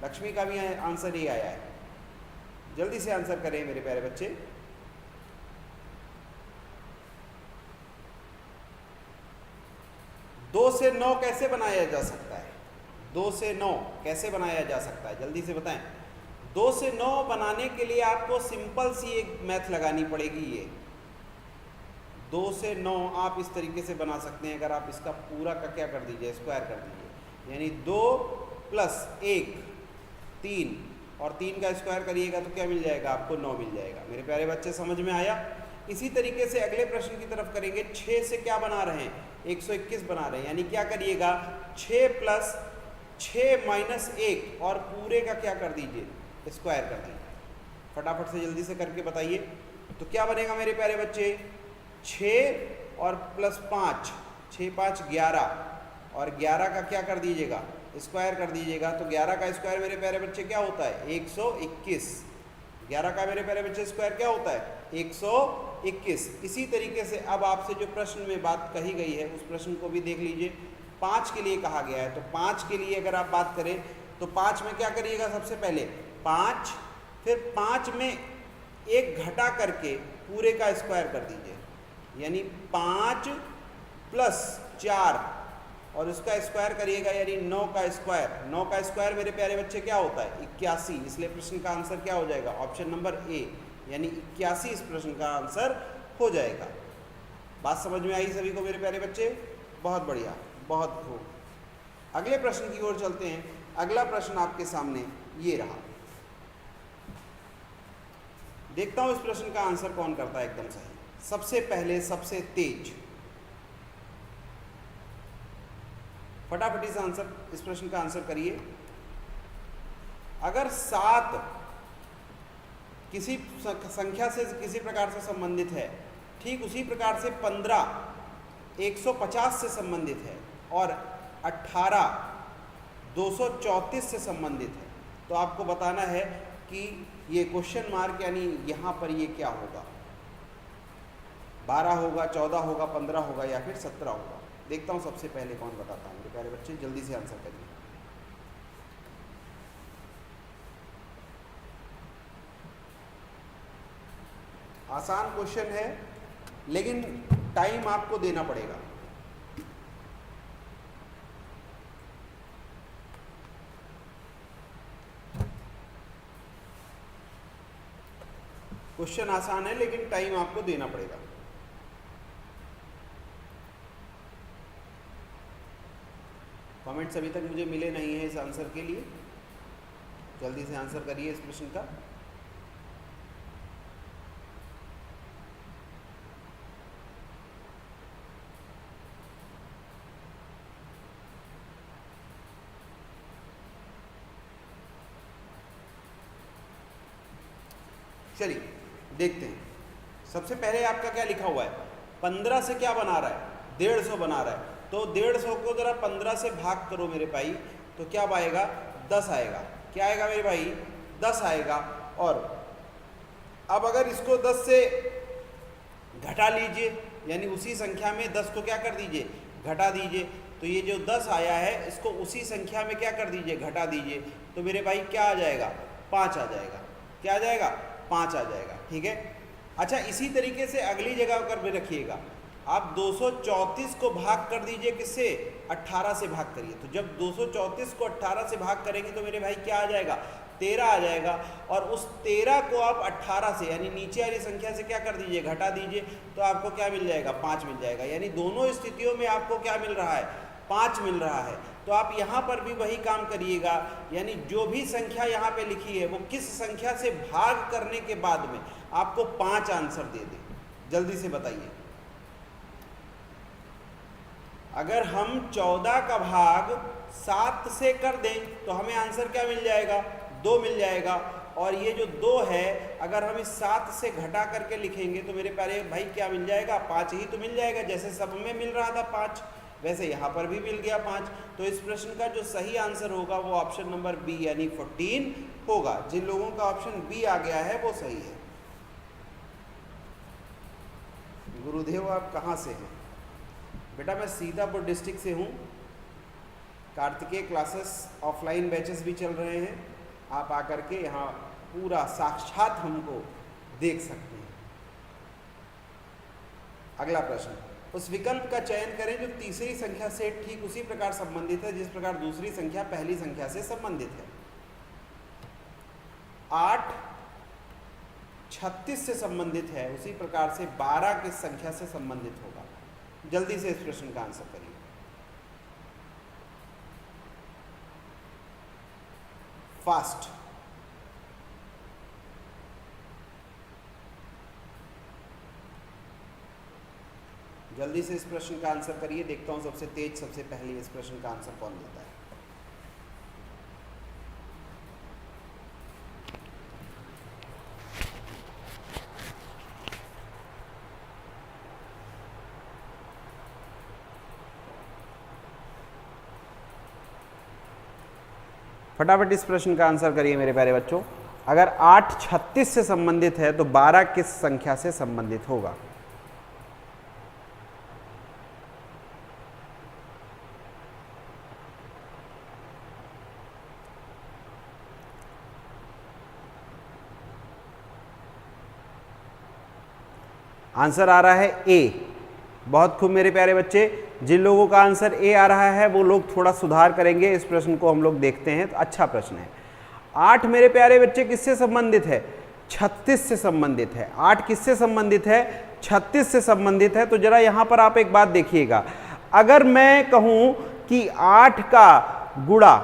लक्ष्मी का भी आंसर ये आया है। जल्दी से आंसर करें मेरे प्यारे बच्चे। दो से 9 कैसे बनाया जा सकता है? 2 से 9 कैसे बनाया जा सकता है? जल्दी से बताएं। 2 से 9 बनाने के लिए आपको सिंपल सी एक मैथ लगानी पड़ेगी। ये 2 से 9 आप इस तरीके से बना सकते हैं। अगर आप इसका पूरा का क्या कर दीजिए, स्क्वायर कर दीजिए, यानी 2 + 1 3, और 3 का स्क्वायर करिएगा तो क्या मिल जाएगा आपको? 9 मिल जाएगा। मेरे प्यारे बच्चे समझ में आया? इसी तरीके से अगले प्रश्न की तरफ करेंगे। 6 से क्या बना रहे हैं? 121 बना रहे हैं, यानी क्या करिएगा? 6 + 6 - 1 और पूरे का क्या कर दीजिए? स्क्वायर कर दीजिए। फटाफट से जल्दी से करके बताइए। तो क्या बनेगा मेरे प्यारे बच्चे? 6 और +5, 6 × 5 = 11, और 11 का क्या कर दीजिएगा? स्क्वायर कर दीजिएगा। तो 11 का स्क्वायर मेरे प्यारे बच्चे क्या होता है? 121। 11 का मेरे प्यारे बच्चे स्क्वायर क्या होता है? 121। इसी तरीके से अब आपसे जो प्रश्न में बात कही गई है उस प्रश्न को भी देख लीजिए। 5 के लिए कहा गया है, तो 5 के लिए अगर आप बात करें तो 5 में क्या करिएगा? सबसे पहले 5, फिर 5 में 1 घटा करके पूरे का स्क्वायर कर दीजिए, यानी 5 + 4 और उसका स्क्वायर करिएगा, यानी 9 का स्क्वायर। 9 का स्क्वायर मेरे प्यारे बच्चे क्या होता है? 81। इसलिए प्रश्न का आंसर क्या हो जाएगा? ऑप्शन नंबर ए, यानी 81 इस प्रश्न का आंसर हो जाएगा। बात समझ में आई सभी को मेरे प्यारे बच्चे? बहुत बढ़िया, बहुत खूब। अगले प्रश्न की ओर चलते हैं। अगला प्रश्न आपके सामने ये रहा। देखता हूं इस प्रश्न का आंसर कौन करता है एकदम सही। सबसे पहले सबसे तेज, फटाफट इस प्रश्न का आंसर करिए। अगर 7 किसी संख्या से किसी प्रकार से संबंधित है, ठीक उसी प्रकार से 15 150 से संबंधित है और 18 234 से संबंधित है, तो आपको बताना है कि ये क्वेश्चन मार्क यानी यहाँ पर ये क्या होगा? 12 होगा, 14 होगा, 15 होगा या फिर 17 होगा? देखता हूँ सबसे पहले कौन बताता है। मेरे प्यारे बच्चे जल्दी से आंसर करिए। आसान क्वेश्चन है लेकिन टाइम आपको देना पड़ेगा। क्वेश्चन आसान है लेकिन टाइम आपको देना पड़ेगा। कमेंट्स अभी तक मुझे मिले नहीं है इस आंसर के लिए। जल्दी से आंसर करिए इस प्रश्न का। चलिए देखते हैं। सबसे पहले आपका क्या लिखा हुआ है? 15 से क्या बना रहा है? 150 बना रहा है। तो 150 को जरा 15 से भाग करो मेरे भाई, तो क्या आएगा? 10 आएगा। क्या आएगा मेरे भाई? 10 आएगा। और अब अगर इसको 10 से घटा लीजिए, यानी उसी संख्या में 10 को क्या कर दीजिए? घटा दीजिए। तो ये जो 10 आया है इसको उसी संख्या में क्या कर दीजिए? घटा दीजिए। तो मेरे भाई क्या आ जाएगा? 5 आ जाएगा। क्या आ जाएगा? 5 आ जाएगा। ठीक है। अच्छा, इसी तरीके से अगली जगह कर भी रखिएगा। आप 234 को भाग कर दीजिए किससे? 18 से भाग करिए। तो जब 234 को 18 से भाग करेंगे तो मेरे भाई क्या आ जाएगा? 13 आ जाएगा। और उस 13 को आप 18 से यानी नीचे वाली संख्या से क्या कर दीजिए, घटा दीजिए, तो आपको क्या मिल जाएगा, 5 मिल जाएगा। यानी दोनों स्थितियों में आपको क्या मिल रहा है, 5 मिल रहा है। तो आप यहाँ पर भी वही काम करिएगा, यानी जो भी संख्या यहाँ पे लिखी है वो किस संख्या से भाग करने के बाद में आपको 5 आंसर दे दे। जल्दी से बताइए। अगर हम 14 का भाग 7 से कर दें तो हमें आंसर क्या मिल जाएगा, 2 मिल जाएगा। और ये जो 2 है अगर हम इस 7 से घटा करके लिखेंगे तो मेरे प्यारे भाई क्या मिल जाएगा, 5 ही तो मिल जाएगा। जैसे सब में मिल रहा था 5, वैसे यहाँ पर भी मिल गया 5। तो इस प्रश्न का जो सही आंसर होगा वो ऑप्शन नंबर बी यानी 14 होगा। जिन लोगों का ऑप्शन बी आ गया है वो सही है। गुरुदेव आप कहाँ से हैं? बेटा मैं सीतापुर डिस्ट्रिक्ट से हूँ। कार्तिकेय क्लासेस ऑफलाइन बैचेस भी चल रहे हैं, आप आकर के यहाँ पूरा साक्षात हमको देख सकते हैं। अगला प्रश्न, उस विकल्प का चयन करें जो तीसरी संख्या से ठीक उसी प्रकार संबंधित है जिस प्रकार दूसरी संख्या पहली संख्या से संबंधित है। 8 36 से संबंधित है, उसी प्रकार से 12 किस संख्या से संबंधित होगा? जल्दी से इस प्रश्न का आंसर करिए। फास्ट। जल्दी से इस प्रश्न का आंसर करिए। देखता हूं सबसे तेज, सबसे पहले इस प्रश्न का आंसर कौन देता है। फटाफट इस प्रश्न का आंसर करिए मेरे प्यारे बच्चों। अगर 8 36 से संबंधित है तो 12 किस संख्या से संबंधित होगा? आंसर आ रहा है ए। बहुत खूब मेरे प्यारे बच्चे। जिन लोगों का आंसर ए आ रहा है वो लोग थोड़ा सुधार करेंगे। इस प्रश्न को हम लोग देखते हैं, तो अच्छा प्रश्न है। 8 मेरे प्यारे बच्चे किससे संबंधित है? 36 से संबंधित है। 8 किससे संबंधित है? 36 से संबंधित है। तो जरा यहाँ पर आप एक बात देखिएगा, अगर मैं कहूँ कि 8 का गुणा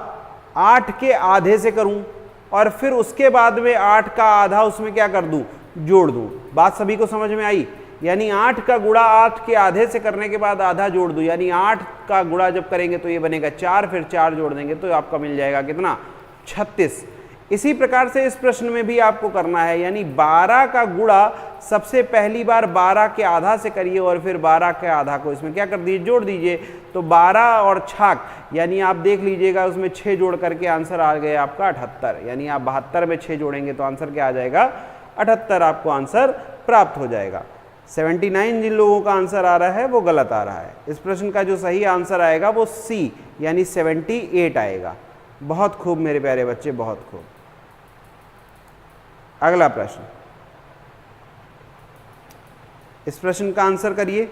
8 के आधे से करूँ और फिर उसके बाद में 8 का आधा उसमें क्या कर दूँ, जोड़ दूँ। बात सभी को समझ में आई? यानी 8 का गुणा 8 के आधे से करने के बाद आधा जोड़ दूं, यानी 8 का गुणा जब करेंगे तो ये बनेगा 4, फिर 4 जोड़ देंगे तो आपका मिल जाएगा कितना, 36। इसी प्रकार से इस प्रश्न में भी आपको करना है, यानी 12 का गुणा सबसे पहली बार 12 के आधा से करिए और फिर 12 के आधा को इसमें क्या कर दीजिए, जोड़ दीजिए। तो 12 और छाक यानी आप देख लीजिएगा उसमें 6 जोड़ करके आंसर आ गया आपका 78। यानी आप 72 में 6 जोड़ेंगे तो आंसर क्या आ जाएगा, 78 आपको आंसर प्राप्त हो जाएगा। 79 जिन लोगों का आंसर आ रहा है वो गलत आ रहा है। इस प्रश्न का जो सही आंसर आएगा वो सी यानी 78 आएगा। बहुत खूब मेरे प्यारे बच्चे, बहुत खूब। अगला प्रश्न, इस प्रश्न का आंसर करिए।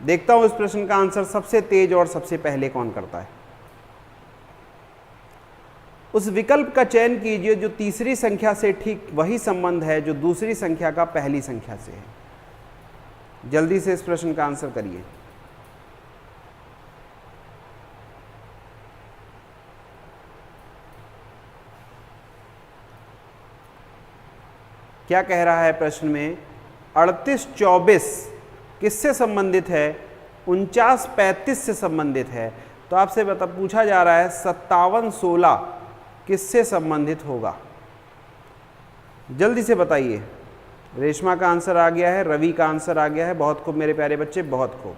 देखता हूं इस प्रश्न का आंसर सबसे तेज और सबसे पहले कौन करता है। उस विकल्प का चयन कीजिए जो तीसरी संख्या से ठीक वही संबंध है जो दूसरी संख्या का पहली संख्या से है। जल्दी से इस प्रश्न का आंसर करिए। क्या कह रहा है प्रश्न में? 38 24 किससे संबंधित है? 49 35 से संबंधित है। तो आपसे पूछा जा रहा है 57 16 किससे संबंधित होगा? जल्दी से बताइए। रेशमा का आंसर आ गया है, रवि का आंसर आ गया है। बहुत खूब मेरे प्यारे बच्चे, बहुत खूब।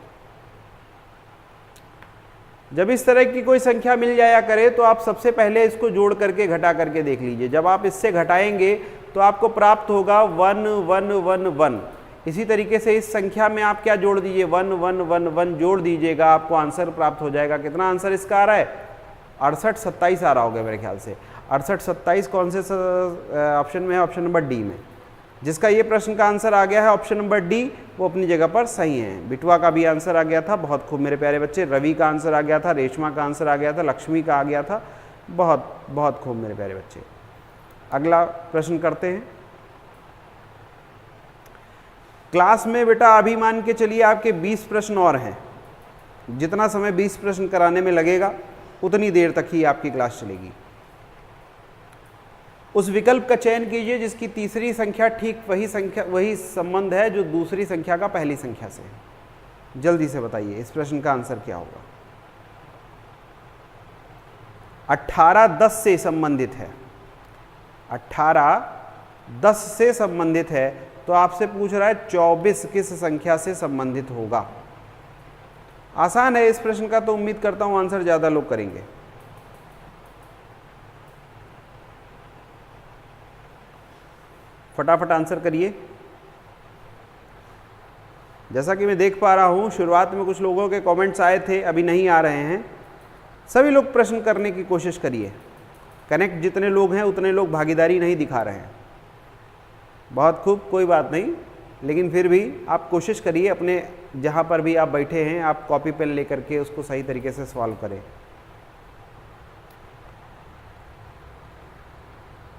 जब इस तरह की कोई संख्या मिल जाया करे तो आप सबसे पहले इसको जोड़ करके घटा करके देख लीजिए। जब आप इससे घटाएंगे तो आपको प्राप्त होगा 1 1 1 1। इसी तरीके से इस संख्या में आप क्या जोड़ दीजिए, 1 1 1 1 जोड़ दीजिएगा, आपको आंसर प्राप्त हो जाएगा। कितना आंसर इसका आ रहा है? 68 27 आ रहा होगा मेरे ख्याल से। 68 27 कौन से ऑप्शन में है? ऑप्शन नंबर डी में। जिसका ये प्रश्न का आंसर आ गया है ऑप्शन नंबर डी, वो अपनी जगह पर सही है। बिटवा का भी आंसर आ गया था। बहुत खूब मेरे प्यारे बच्चे। रवि का आंसर आ गया था, रेशमा का आंसर आ गया था, लक्ष्मी का आ गया था। बहुत बहुत खूब मेरे प्यारे बच्चे। अगला प्रश्न करते हैं। क्लास में बेटा अभी मान के चलिए आपके 20 प्रश्न और हैं। जितना समय 20 प्रश्न कराने में लगेगा उतनी देर तक ही आपकी क्लास चलेगी। उस विकल्प का चयन कीजिए जिसकी तीसरी संख्या ठीक वही संबंध है जो दूसरी संख्या का पहली संख्या से है। जल्दी से बताइए इस प्रश्न का आंसर क्या होगा। 18 10 से संबंधित है, 18 10 से संबंधित है, तो आपसे पूछ रहा है 24 किस संख्या से संबंधित होगा। आसान है इस प्रश्न का, तो उम्मीद करता हूं आंसर ज्यादा लोग करेंगे। फटाफट आंसर करिए। जैसा कि मैं देख पा रहा हूं शुरुआत में कुछ लोगों के कमेंट्स आए थे, अभी नहीं आ रहे हैं। सभी लोग प्रश्न करने की कोशिश करिए। कनेक्ट जितने लोग हैं उतने लोग भागीदारी नहीं दिखा रहे हैं। बहुत खूब, कोई बात नहीं, लेकिन फिर भी आप कोशिश करिए अपने जहाँ पर भी आप बैठे हैं आप कॉपी पेन लेकर के उसको सही तरीके से सॉल्व करें।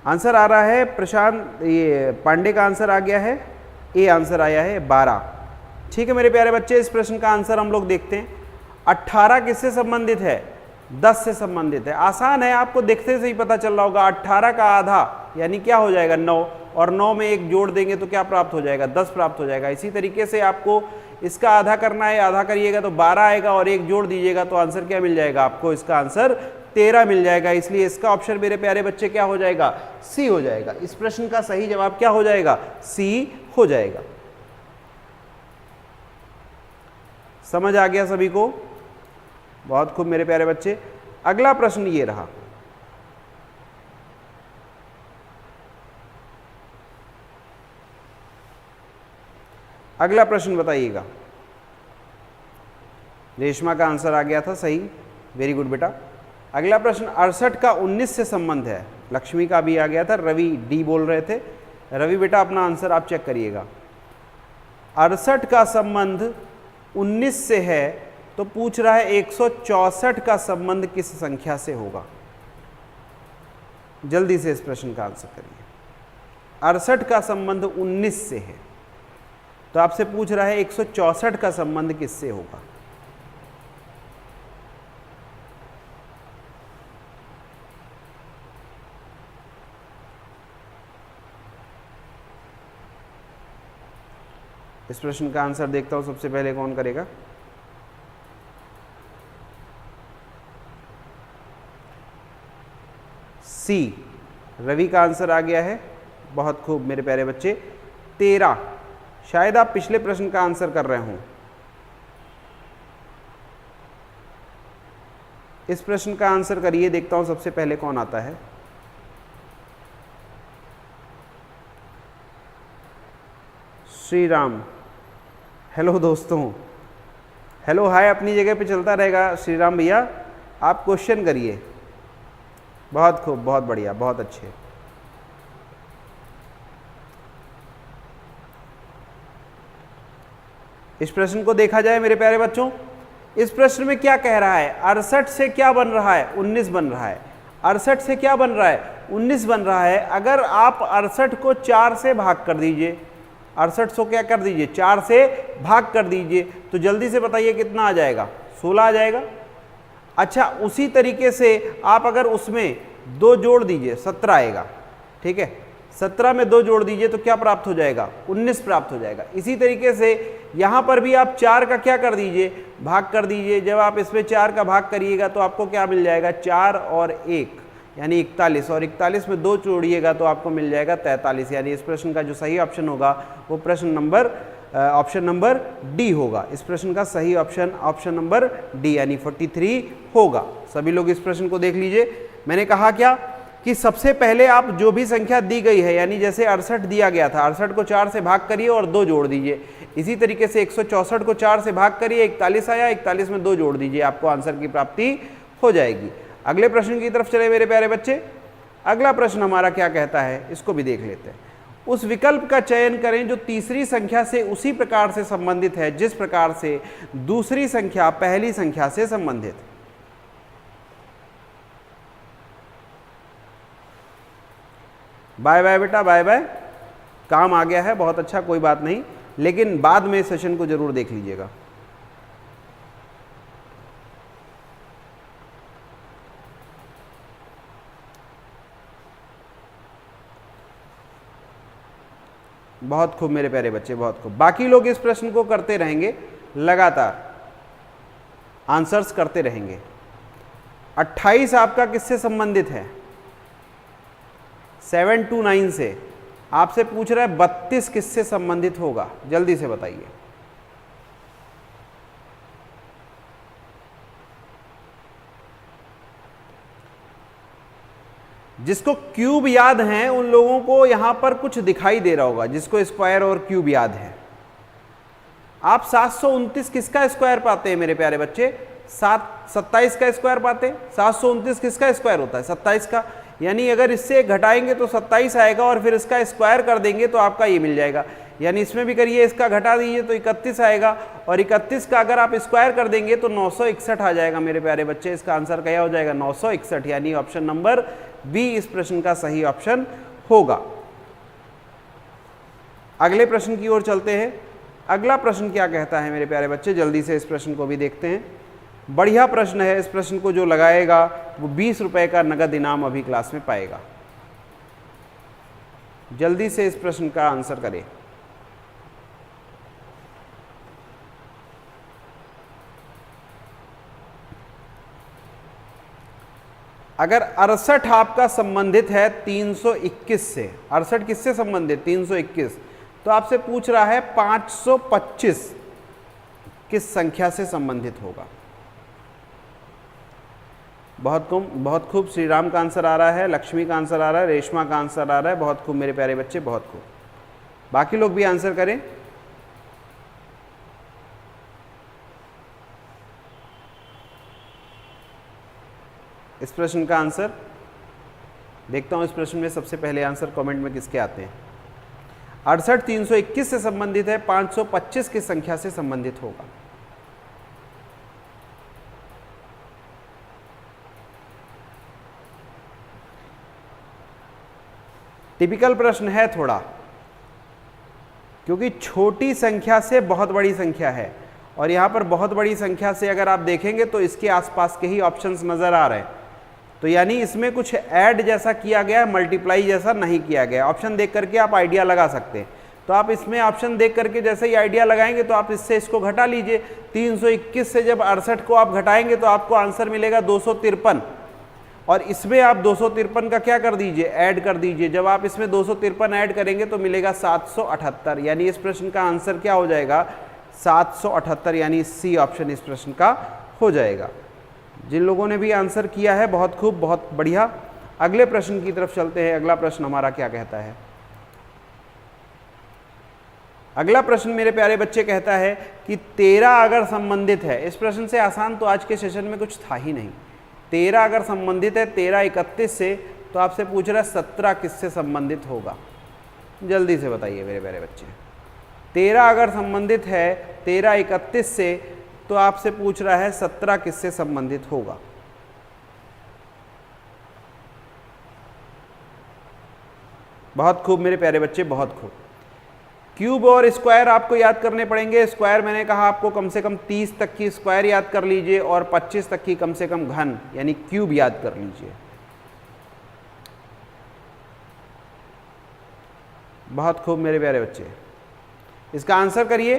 आंसर आ रहा है प्रशांत, ये पांडे का आंसर आ गया है, ए आंसर आया है 12। ठीक है मेरे प्यारे बच्चे, इस प्रश्न का आंसर हम लोग देखते हैं। 18 किससे संबंधित है? 10 से संबंधित है। आसान है, आपको देखते से ही पता चल रहा होगा। 18 का आधा यानी क्या हो जाएगा 9, और 9 में 1 जोड़ देंगे तो क्या प्राप्त हो जाएगा? 10 प्राप्त हो जाएगा। इसी तरीके से आपको इसका आधा करना है, आधा करिएगा तो 12 आएगा और 1 जोड़ दीजिएगा तो आंसर क्या मिल जाएगा आपको? इसका आंसर 13 मिल जाएगा। इसलिए इसका ऑप्शन मेरे प्यारे बच्चे क्या हो जाएगा? सी हो जाएगा। इस प्रश्न का सही जवाब क्या हो जाएगा? सी हो जाएगा। समझ आ गया सभी को? बहुत खूब मेरे प्यारे बच्चे। अगला प्रश्न ये रहा, अगला प्रश्न बताइएगा। रेशमा का आंसर आ गया था सही, वेरी गुड बेटा। अगला प्रश्न 68 का 19 से संबंध है। लक्ष्मी का भी आ गया था, रवि डी बोल रहे थे। रवि बेटा अपना आंसर आप चेक करिएगा। 68 का संबंध 19 से है, तो पूछ रहा है 164 का संबंध किस संख्या से होगा। जल्दी से इस प्रश्न का आंसर करिए। 68 का संबंध 19 से है, तो आपसे पूछ रहा है 164 का संबंध किससे होगा। इस प्रश्न का आंसर देखता हूं सबसे पहले कौन करेगा। सी, रवि का आंसर आ गया है। बहुत खूब मेरे प्यारे बच्चे। 13, शायद आप पिछले प्रश्न का आंसर कर रहे हों। इस प्रश्न का आंसर करिए, देखता हूं सबसे पहले कौन आता है। श्री राम, हेलो दोस्तों, हेलो हाय अपनी जगह पे चलता रहेगा। श्री राम भैया आप क्वेश्चन करिए। बहुत खूब, बहुत बढ़िया, बहुत अच्छे। इस प्रश्न को देखा जाए मेरे प्यारे बच्चों, इस प्रश्न में क्या कह रहा है? 68 से क्या बन रहा है? 19 बन रहा है। 68 से क्या बन रहा है? 19 बन रहा है। अगर आप 68 को 4 से भाग कर दीजिए, 68 को क्या कर दीजिए? 4 से भाग कर दीजिए, तो जल्दी से बताइए कितना आ जाएगा? 16 आ जाएगा। अच्छा, उसी तरीके से आप अगर उसमें 2 जोड़ दीजिए 17 आएगा। ठीक है, 17 में 2 जोड़ दीजिए तो क्या प्राप्त हो जाएगा? 19 प्राप्त हो जाएगा। इसी तरीके से यहाँ पर भी आप 4 का क्या कर दीजिए? भाग कर दीजिए। जब आप इसमें 4 का भाग करिएगा तो आपको क्या मिल जाएगा? 4 और 1 यानी 41, और 41 में 2 जोड़िएगा तो आपको मिल जाएगा 43। यानी इस प्रश्न का जो सही ऑप्शन होगा वो ऑप्शन नंबर डी होगा। इस प्रश्न का सही ऑप्शन नंबर डी यानी 43 होगा। सभी लोग इस प्रश्न को देख लीजिए। मैंने कहा क्या कि सबसे पहले आप जो भी संख्या दी गई है, यानी जैसे 68 दिया गया था, 68 को 4 से भाग करिए और 2 जोड़ दीजिए। इसी तरीके से 164 को 4 से भाग करिए, 41 आया, 41 में 2 जोड़ दीजिए, आपको आंसर की प्राप्ति हो जाएगी। अगले प्रश्न की तरफ चले मेरे प्यारे बच्चे। अगला प्रश्न हमारा क्या कहता है, इसको भी देख लेते हैं। उस विकल्प का चयन करें जो तीसरी संख्या से उसी प्रकार से संबंधित है जिस प्रकार से दूसरी संख्या पहली संख्या से संबंधित। बाय बाय बेटा, बाय बाय। काम आ गया है, बहुत अच्छा, कोई बात नहीं, लेकिन बाद में सेशन को जरूर देख लीजिएगा। बहुत खूब मेरे प्यारे बच्चे, बहुत खूब। बाकी लोग इस प्रश्न को करते रहेंगे, लगातार आंसर्स करते रहेंगे। 28 आपका किससे संबंधित है? 7 to 9 से। आपसे पूछ रहा है 32 किससे संबंधित होगा, जल्दी से बताइए। जिसको क्यूब याद है उन लोगों को यहां पर कुछ दिखाई दे रहा होगा, जिसको स्क्वायर और क्यूब याद है। आप 729 किसका स्क्वायर पाते हैं मेरे प्यारे बच्चे? 27 का स्क्वायर पाते। 729 किसका स्क्वायर होता है? 27 का। यानी अगर इससे घटाएंगे तो 27 आएगा और फिर इसका स्क्वायर कर देंगे तो आपका ये मिल जाएगा। यानी इसमें भी करिए, इसका घटा दीजिए तो 31 आएगा, और 31 का अगर आप स्क्वायर कर देंगे तो 961 आ जाएगा मेरे प्यारे बच्चे। इसका आंसर क्या हो जाएगा? 961, यानी ऑप्शन नंबर बी इस प्रश्न का सही ऑप्शन होगा। अगले प्रश्न की ओर चलते हैं। अगला प्रश्न क्या कहता है मेरे प्यारे बच्चे, जल्दी से इस प्रश्न को भी देखते हैं। बढ़िया प्रश्न है, इस प्रश्न को जो लगाएगा वो 20 रुपए का नगद इनाम अभी क्लास में पाएगा। जल्दी से इस प्रश्न का आंसर करें। अगर 68 आपका संबंधित है 321 से, 68 किससे संबंधित? 321। तो आपसे पूछ रहा है 525 किस संख्या से संबंधित होगा? बहुत खूब। श्री राम का आंसर आ रहा है, लक्ष्मी का आंसर आ रहा है, रेशमा का आंसर आ रहा है। बहुत खूब मेरे प्यारे बच्चे, बहुत खूब। बाकी लोग भी आंसर करें। इस प्रश्न का आंसर देखता हूं। इस प्रश्न में सबसे पहले आंसर कमेंट में किसके आते हैं? 68 321 से संबंधित है, 525 की संख्या से संबंधित होगा। टिपिकल प्रश्न है थोड़ा, क्योंकि छोटी संख्या से बहुत बड़ी संख्या है, और यहां पर बहुत बड़ी संख्या से अगर आप देखेंगे तो इसके आसपास के ही ऑप्शंस नजर आ रहे हैं। तो यानी इसमें कुछ ऐड जैसा किया गया है, मल्टीप्लाई जैसा नहीं किया गया। ऑप्शन देख करके आप आइडिया लगा सकते हैं। तो आप इसमें ऑप्शन देख करके जैसे ही आइडिया लगाएंगे तो आप इससे इसको घटा लीजिए। 321 से जब 68 को आप घटाएंगे तो आपको आंसर मिलेगा 253, और इसमें आप 253 का क्या कर दीजिए? ऐड कर दीजिए। जब आप इसमें 253 ऐड करेंगे तो मिलेगा 778, यानी इस प्रश्न का आंसर क्या हो जाएगा? 778, यानी सी ऑप्शन इस प्रश्न का हो जाएगा। जिन लोगों ने भी आंसर किया है बहुत खूब, बहुत बढ़िया। अगले प्रश्न की तरफ चलते हैं। अगला प्रश्न हमारा क्या कहता है? अगला प्रश्न मेरे प्यारे बच्चे कहता है कि 13 अगर संबंधित है। इस प्रश्न से आसान तो आज के सेशन में कुछ था ही नहीं। 13 अगर संबंधित है 13 31 से, तो आपसे पूछ रहा है 17 किससे संबंधित होगा? जल्दी से बताइए मेरे प्यारे बच्चे। 13 अगर संबंधित है 13 31 से, तो आपसे पूछ रहा है 17 किससे संबंधित होगा? बहुत खूब मेरे प्यारे बच्चे, बहुत खूब। क्यूब और स्क्वायर आपको याद करने पड़ेंगे। स्क्वायर मैंने कहा आपको कम से कम 30 तक की स्क्वायर याद कर लीजिए, और 25 तक की कम से कम घन यानी क्यूब याद कर लीजिए। बहुत खूब मेरे प्यारे बच्चे, इसका आंसर करिए।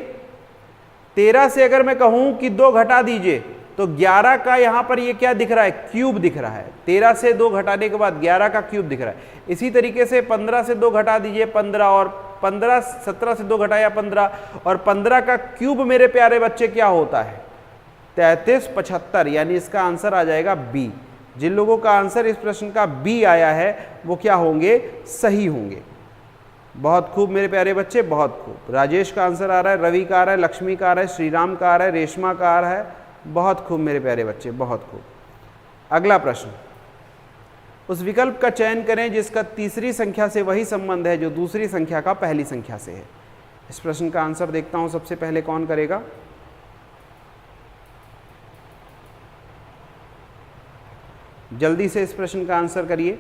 13 से अगर मैं कहूं कि 2 घटा दीजिए तो 11 का यहां पर ये क्या दिख रहा है? क्यूब दिख रहा है। 13 से 2 घटाने के बाद 11 का क्यूब दिख रहा है। इसी तरीके से 15 से 2 घटा दीजिए 15, और 15 17 से 2 घटाया 15, और 15 का क्यूब मेरे प्यारे बच्चे क्या होता है? 33 75, यानी इसका आंसर आ जाएगा बी। जिन लोगों का आंसर इस प्रश्न का बी आया है वो क्या होंगे? सही होंगे। बहुत खूब मेरे प्यारे बच्चे, बहुत खूब। राजेश का आंसर आ रहा है, रवि का आ रहा है, लक्ष्मी का आ रहा है, श्रीराम का आ रहा है, रेशमा का आ रहा है। बहुत खूब मेरे प्यारे बच्चे, बहुत खूब। अगला प्रश्न, उस विकल्प का चयन करें जिसका तीसरी संख्या से वही संबंध है जो दूसरी संख्या का पहली संख्या से है। इस प्रश्न का आंसर देखता हूं सबसे पहले कौन करेगा? जल्दी से इस प्रश्न का आंसर करिए।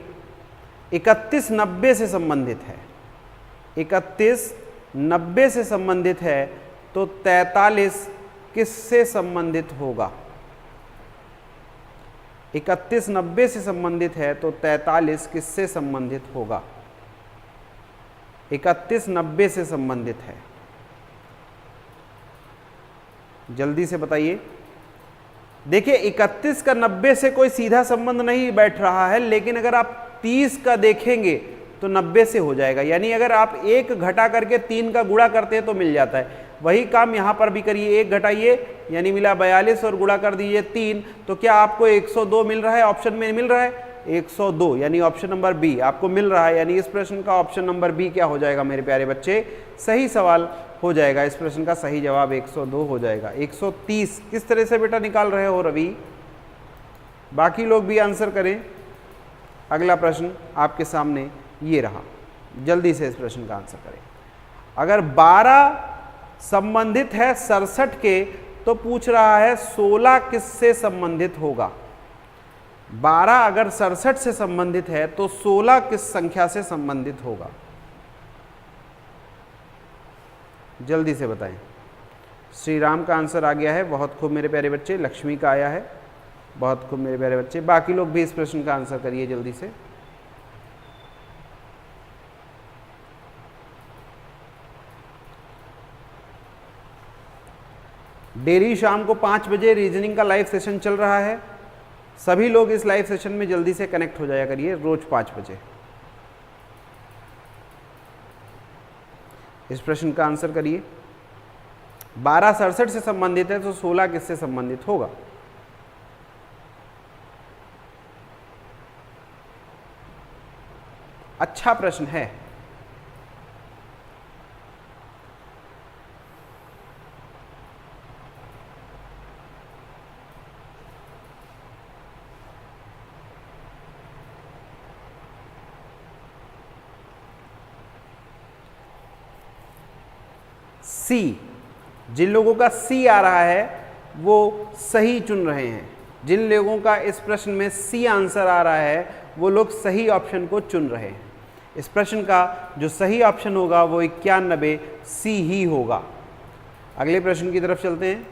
31 90 से संबंधित है, 31 90 से संबंधित है, तो 43 किससे संबंधित होगा? 31 90 से संबंधित है तो 43 किससे संबंधित होगा? 31 90 से संबंधित है, जल्दी से बताइए। देखिए 31 का 90 से कोई सीधा संबंध नहीं बैठ रहा है, लेकिन अगर आप 30 का देखेंगे तो 90 से हो जाएगा, यानी अगर आप 1 घटा करके 3 का गुणा करते हैं तो मिल जाता है। वही काम यहां पर भी करिए, 1 घटाइए यानी मिला 42 और गुणा कर दीजिए 3, तो क्या आपको 102 मिल रहा है? ऑप्शन में मिल रहा है 102, यानी ऑप्शन नंबर बी आपको मिल रहा है, यानी इस प्रश्न का ऑप्शन नंबर बी क्या हो जाएगा मेरे प्यारे बच्चे? सही सवाल हो जाएगा। इस प्रश्न का सही जवाब 102 हो जाएगा। 130 किस तरह से बेटा निकाल रहे हो रवि? बाकी लोग भी आंसर करें। अगला प्रश्न आपके सामने ये रहा, जल्दी से इस प्रश्न का आंसर करें। अगर 12 संबंधित है 67 के, तो पूछ रहा है 16 किससे संबंधित होगा? 12 अगर 67 से संबंधित है तो 16 किस संख्या से संबंधित होगा? जल्दी से बताएं। श्री राम का आंसर आ गया है, बहुत खूब मेरे प्यारे बच्चे। लक्ष्मी का आया है, बहुत खूब मेरे प्यारे बच्चे। बाकी लोग भी इस प्रश्न का आंसर करिए जल्दी से। डेली शाम को 5 बजे रीजनिंग का लाइव सेशन चल रहा है, सभी लोग इस लाइव सेशन में जल्दी से कनेक्ट हो जाया करिए, रोज 5 बजे। इस प्रश्न का आंसर करिए। 12 67 से संबंधित है तो 16 किससे संबंधित होगा? अच्छा प्रश्न है। सी, जिन लोगों का सी आ रहा है वो सही चुन रहे हैं। जिन लोगों का इस प्रश्न में सी आंसर आ रहा है वो लोग सही ऑप्शन को चुन रहे हैं। इस प्रश्न का जो सही ऑप्शन होगा वो 91 सी ही होगा। अगले प्रश्न की तरफ चलते हैं।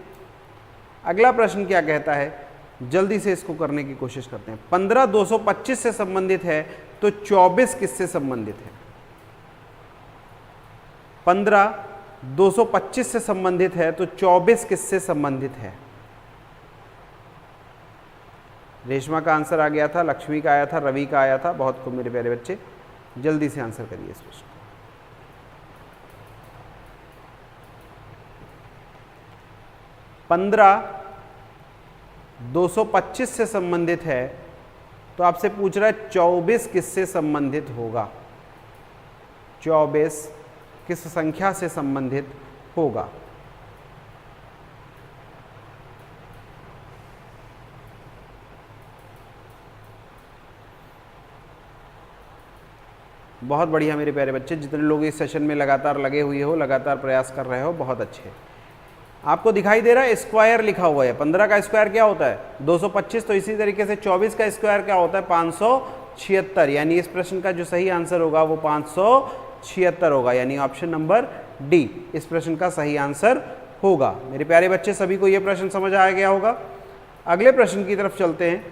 अगला प्रश्न क्या कहता है, जल्दी से इसको करने की कोशिश करते हैं। 15 225 से संबंधित है तो 24 किससे संबंधित है? 15 225 से संबंधित है तो 24 किससे संबंधित है? रेशमा का आंसर आ गया था, लक्ष्मी का आया था, रवि का आया था। बहुत खूब मेरे प्यारे बच्चे, जल्दी से आंसर करिए इस प्रश्न का। 15 225 से संबंधित है तो आपसे पूछ रहा है 24 किससे संबंधित होगा? 24 किस संख्या से संबंधित होगा? बहुत बढ़िया मेरे प्यारे बच्चे, जितने लोग इस सेशन में लगातार लगे हुए हो, लगातार प्रयास कर रहे हो, बहुत अच्छे। आपको दिखाई दे रहा है स्क्वायर लिखा हुआ है। 15 का स्क्वायर क्या होता है? 225। तो इसी तरीके से 24 का स्क्वायर क्या होता है? 576। यानी इस प्रश्न का जो सही आंसर होगा वो 576 होगा, यानी ऑप्शन नंबर डी इस प्रश्न का सही आंसर होगा। मेरे प्यारे बच्चे, सभी को यह प्रश्न समझ आ गया होगा। अगले प्रश्न की तरफ चलते हैं।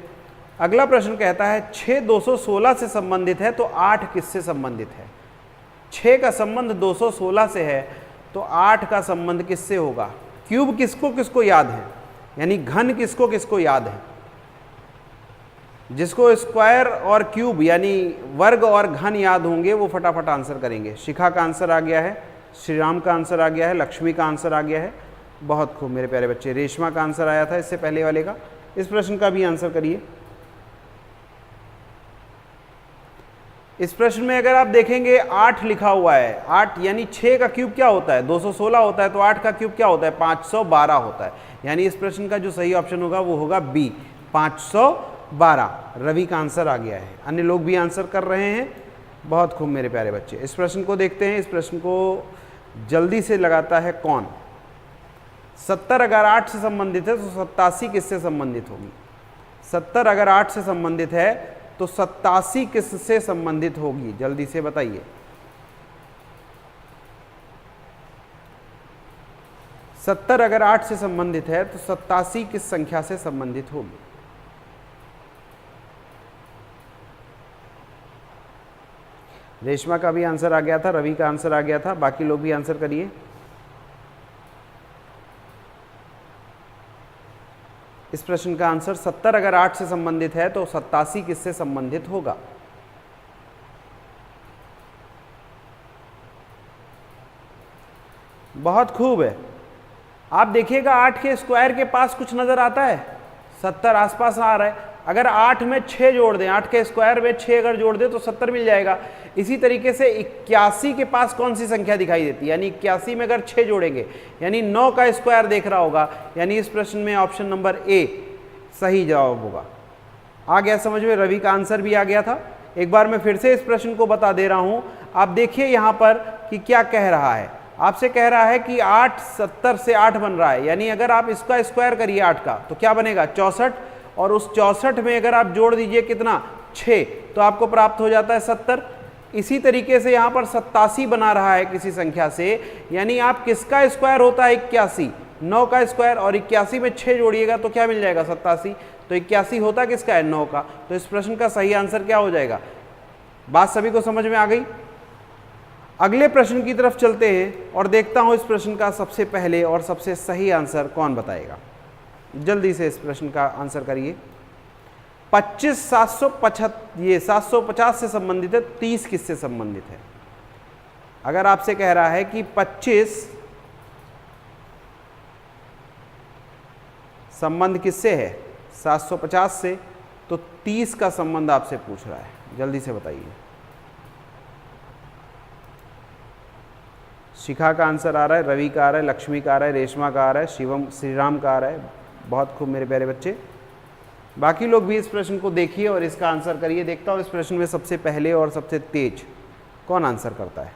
अगला प्रश्न कहता है 6 216 से संबंधित है तो 8 किससे संबंधित है? 6 का संबंध 216 से है तो 8 का संबंध किससे होगा? क्यूब किसको किसको याद है, यानी घन किसको किसको याद है? जिसको स्क्वायर और क्यूब यानी वर्ग और घन याद होंगे वो फटाफट आंसर करेंगे। शिखा का आंसर आ गया है, श्री राम का आंसर आ गया है, लक्ष्मी का आंसर आ गया है। बहुत खूब मेरे प्यारे बच्चे। रेशमा का आंसर आया था इससे पहले वाले का। इस प्रश्न का भी आंसर करिए। इस प्रश्न में अगर आप देखेंगे 8 लिखा हुआ है। 8 यानी 6 का क्यूब क्या होता है? 216 होता है, तो 8 का क्यूब क्या होता है? 512 होता है। यानी इस प्रश्न का जो सही ऑप्शन होगा वो होगा बी 512। रवि का आंसर आ गया है। अन्य लोग भी आंसर कर रहे हैं। बहुत खूब मेरे प्यारे बच्चे। इस प्रश्न को देखते हैं। इस प्रश्न को जल्दी से लगाता है कौन? 70 अगर 8 से संबंधित है तो 87 किससे संबंधित होगी? 70 अगर 8 से संबंधित है तो 87 किससे संबंधित होगी? जल्दी से बताइए। 70 अगर 8 से संबंधित है तो 87 किस संख्या से संबंधित होगी? रेशमा का भी आंसर आ गया था, रवि का आंसर आ गया था, बाकी लोग भी आंसर करिए। इस प्रश्न का आंसर 70 अगर 8 से संबंधित है तो 87 किससे संबंधित होगा? बहुत खूब है। आप देखिएगा 8 के स्क्वायर के पास कुछ नजर आता है, 70 आसपास आ रहा है। अगर 8 में 6 जोड़ दें, 8 के स्क्वायर में 6 अगर जोड़ दें तो 70 मिल जाएगा। इसी तरीके से 81 के पास कौन सी संख्या दिखाई देती है? यानी 81 में अगर 6 जोड़ेंगे यानी 9 का स्क्वायर देख रहा होगा, यानी इस प्रश्न में ऑप्शन नंबर ए सही जवाब होगा। आ गया समझ में? रवि का आंसर भी आ गया था। एक बार मैं फिर से इस प्रश्न को बता दे रहा हूं। आप देखिए यहां पर कि क्या कह रहा है। आपसे कह रहा है कि 8 70 से 8 बन रहा है, यानी अगर आप इसका स्क्वायर करिए 8 का तो क्या बनेगा? 64, और उस 64 में अगर आप जोड़ दीजिए कितना? 6, तो आपको प्राप्त हो जाता है 70। इसी तरीके से यहाँ पर 87 बना रहा है किसी संख्या से, यानी आप किसका स्क्वायर होता है? 81, 9 का स्क्वायर, और 81 में 6 जोड़िएगा तो क्या मिल जाएगा? 87। तो 81 होता किसका है? 9 का। तो इस प्रश्न का सही आंसर क्या हो जाएगा? बात सभी को समझ में आ गई? अगले प्रश्न की तरफ चलते हैं और देखता हूं इस प्रश्न का सबसे पहले और सबसे सही आंसर कौन बताएगा। जल्दी से इस प्रश्न का आंसर करिए। 25 750 से संबंधित है, 30 किससे संबंधित है? अगर आपसे कह रहा है कि 25 संबंध किससे है? 750 से, तो 30 का संबंध आपसे पूछ रहा है। जल्दी से बताइए। शिखा का आंसर आ रहा है, रवि का आ रहा है, लक्ष्मी का आ रहा है, रेशमा का आ रहा है, शिवम श्रीराम का आ रहा है। बहुत खूब मेरे प्यारे बच्चे। बाकी लोग भी इस प्रश्न को देखिए और इसका आंसर करिए। देखता हूँ इस प्रश्न में सबसे पहले और सबसे तेज कौन आंसर करता है।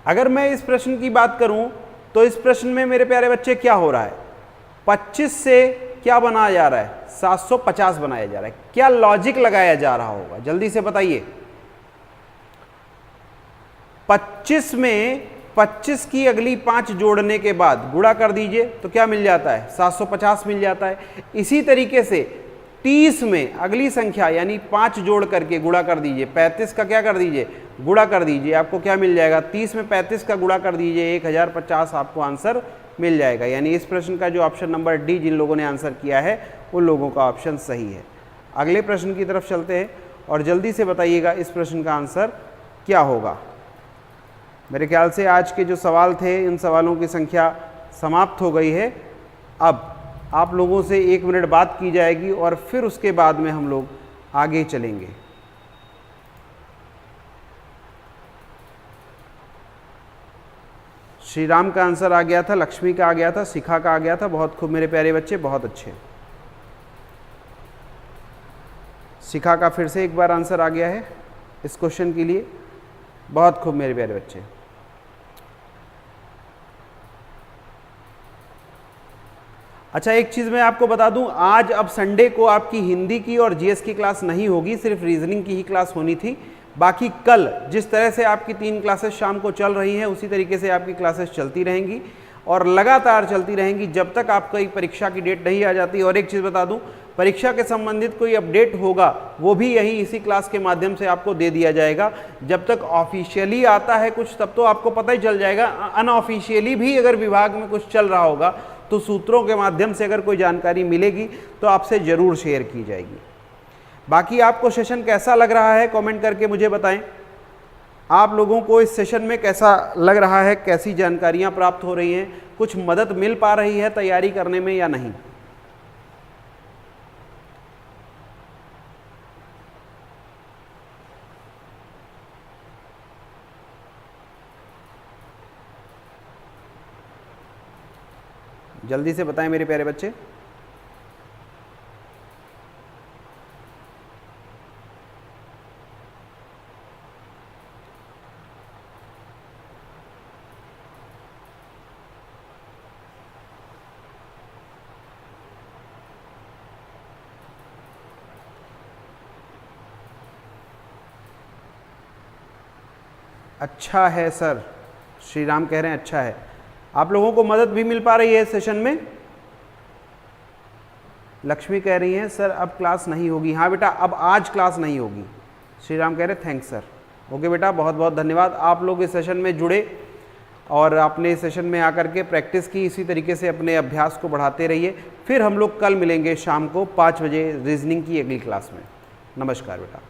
अगर मैं इस प्रश्न की बात करूं तो इस प्रश्न में मेरे प्यारे बच्चे क्या हो रहा है? 25 से क्या बनाया जा रहा है? 750 बनाया जा रहा है। क्या लॉजिक लगाया जा रहा होगा? जल्दी से बताइए। 25 में 25 की अगली 5 जोड़ने के बाद गुणा कर दीजिए तो क्या मिल जाता है? 750 मिल जाता है। इसी तरीके से 30 में अगली संख्या यानी 5 जोड़ करके गुणा कर दीजिए। 35 का क्या कर दीजिए? गुणा कर दीजिए। आपको क्या मिल जाएगा? 30 में 35 का गुणा कर दीजिए, 1050 आपको आंसर मिल जाएगा। यानी इस प्रश्न का जो ऑप्शन नंबर डी जिन लोगों ने आंसर किया है उन लोगों का ऑप्शन सही है। अगले प्रश्न की तरफ चलते हैं और जल्दी से बताइएगा इस प्रश्न का आंसर क्या होगा। मेरे ख्याल से आज के जो सवाल थे इन सवालों की संख्या समाप्त हो गई है। अब आप लोगों से 1 मिनट बात की जाएगी और फिर उसके बाद में हम लोग आगे चलेंगे। श्री राम का आंसर आ गया था, लक्ष्मी का आ गया था, शिखा का आ गया था। बहुत खूब मेरे प्यारे बच्चे, बहुत अच्छे। शिखा का फिर से एक बार आंसर आ गया है इस क्वेश्चन के लिए। बहुत खूब मेरे प्यारे बच्चे। अच्छा, एक चीज़ मैं आपको बता दूं, आज अब संडे को आपकी हिंदी की और जीएस की क्लास नहीं होगी, सिर्फ रीजनिंग की ही क्लास होनी थी। बाकी कल जिस तरह से आपकी 3 क्लासेस शाम को चल रही हैं उसी तरीके से आपकी क्लासेस चलती रहेंगी और लगातार चलती रहेंगी जब तक आपकी परीक्षा की डेट नहीं आ जाती। और एक चीज़ बता दूं, परीक्षा के संबंधित कोई अपडेट होगा वो भी यही इसी क्लास के माध्यम से आपको दे दिया जाएगा। जब तक ऑफिशियली आता है कुछ तब तो आपको पता ही चल जाएगा। अनऑफिशियली भी अगर विभाग में कुछ चल रहा होगा तो सूत्रों के माध्यम से अगर कोई जानकारी मिलेगी तो आपसे ज़रूर शेयर की जाएगी। बाकी आपको सेशन कैसा लग रहा है कमेंट करके मुझे बताएं। आप लोगों को इस सेशन में कैसा लग रहा है, कैसी जानकारियां प्राप्त हो रही हैं, कुछ मदद मिल पा रही है तैयारी करने में या नहीं। जल्दी से बताएं मेरे प्यारे बच्चे। अच्छा है सर, श्री राम कह रहे हैं अच्छा है। आप लोगों को मदद भी मिल पा रही है सेशन में? लक्ष्मी कह रही हैं सर अब क्लास नहीं होगी। हाँ बेटा, अब आज क्लास नहीं होगी। श्री राम कह रहे हैं थैंक्स सर। ओके बेटा, बहुत बहुत धन्यवाद। आप लोग इस सेशन में जुड़े और आपने इस सेशन में आकर के प्रैक्टिस की, इसी तरीके से अपने अभ्यास को बढ़ाते रहिए। फिर हम लोग कल मिलेंगे शाम को 5 बजे रीजनिंग की अगली क्लास में। नमस्कार बेटा।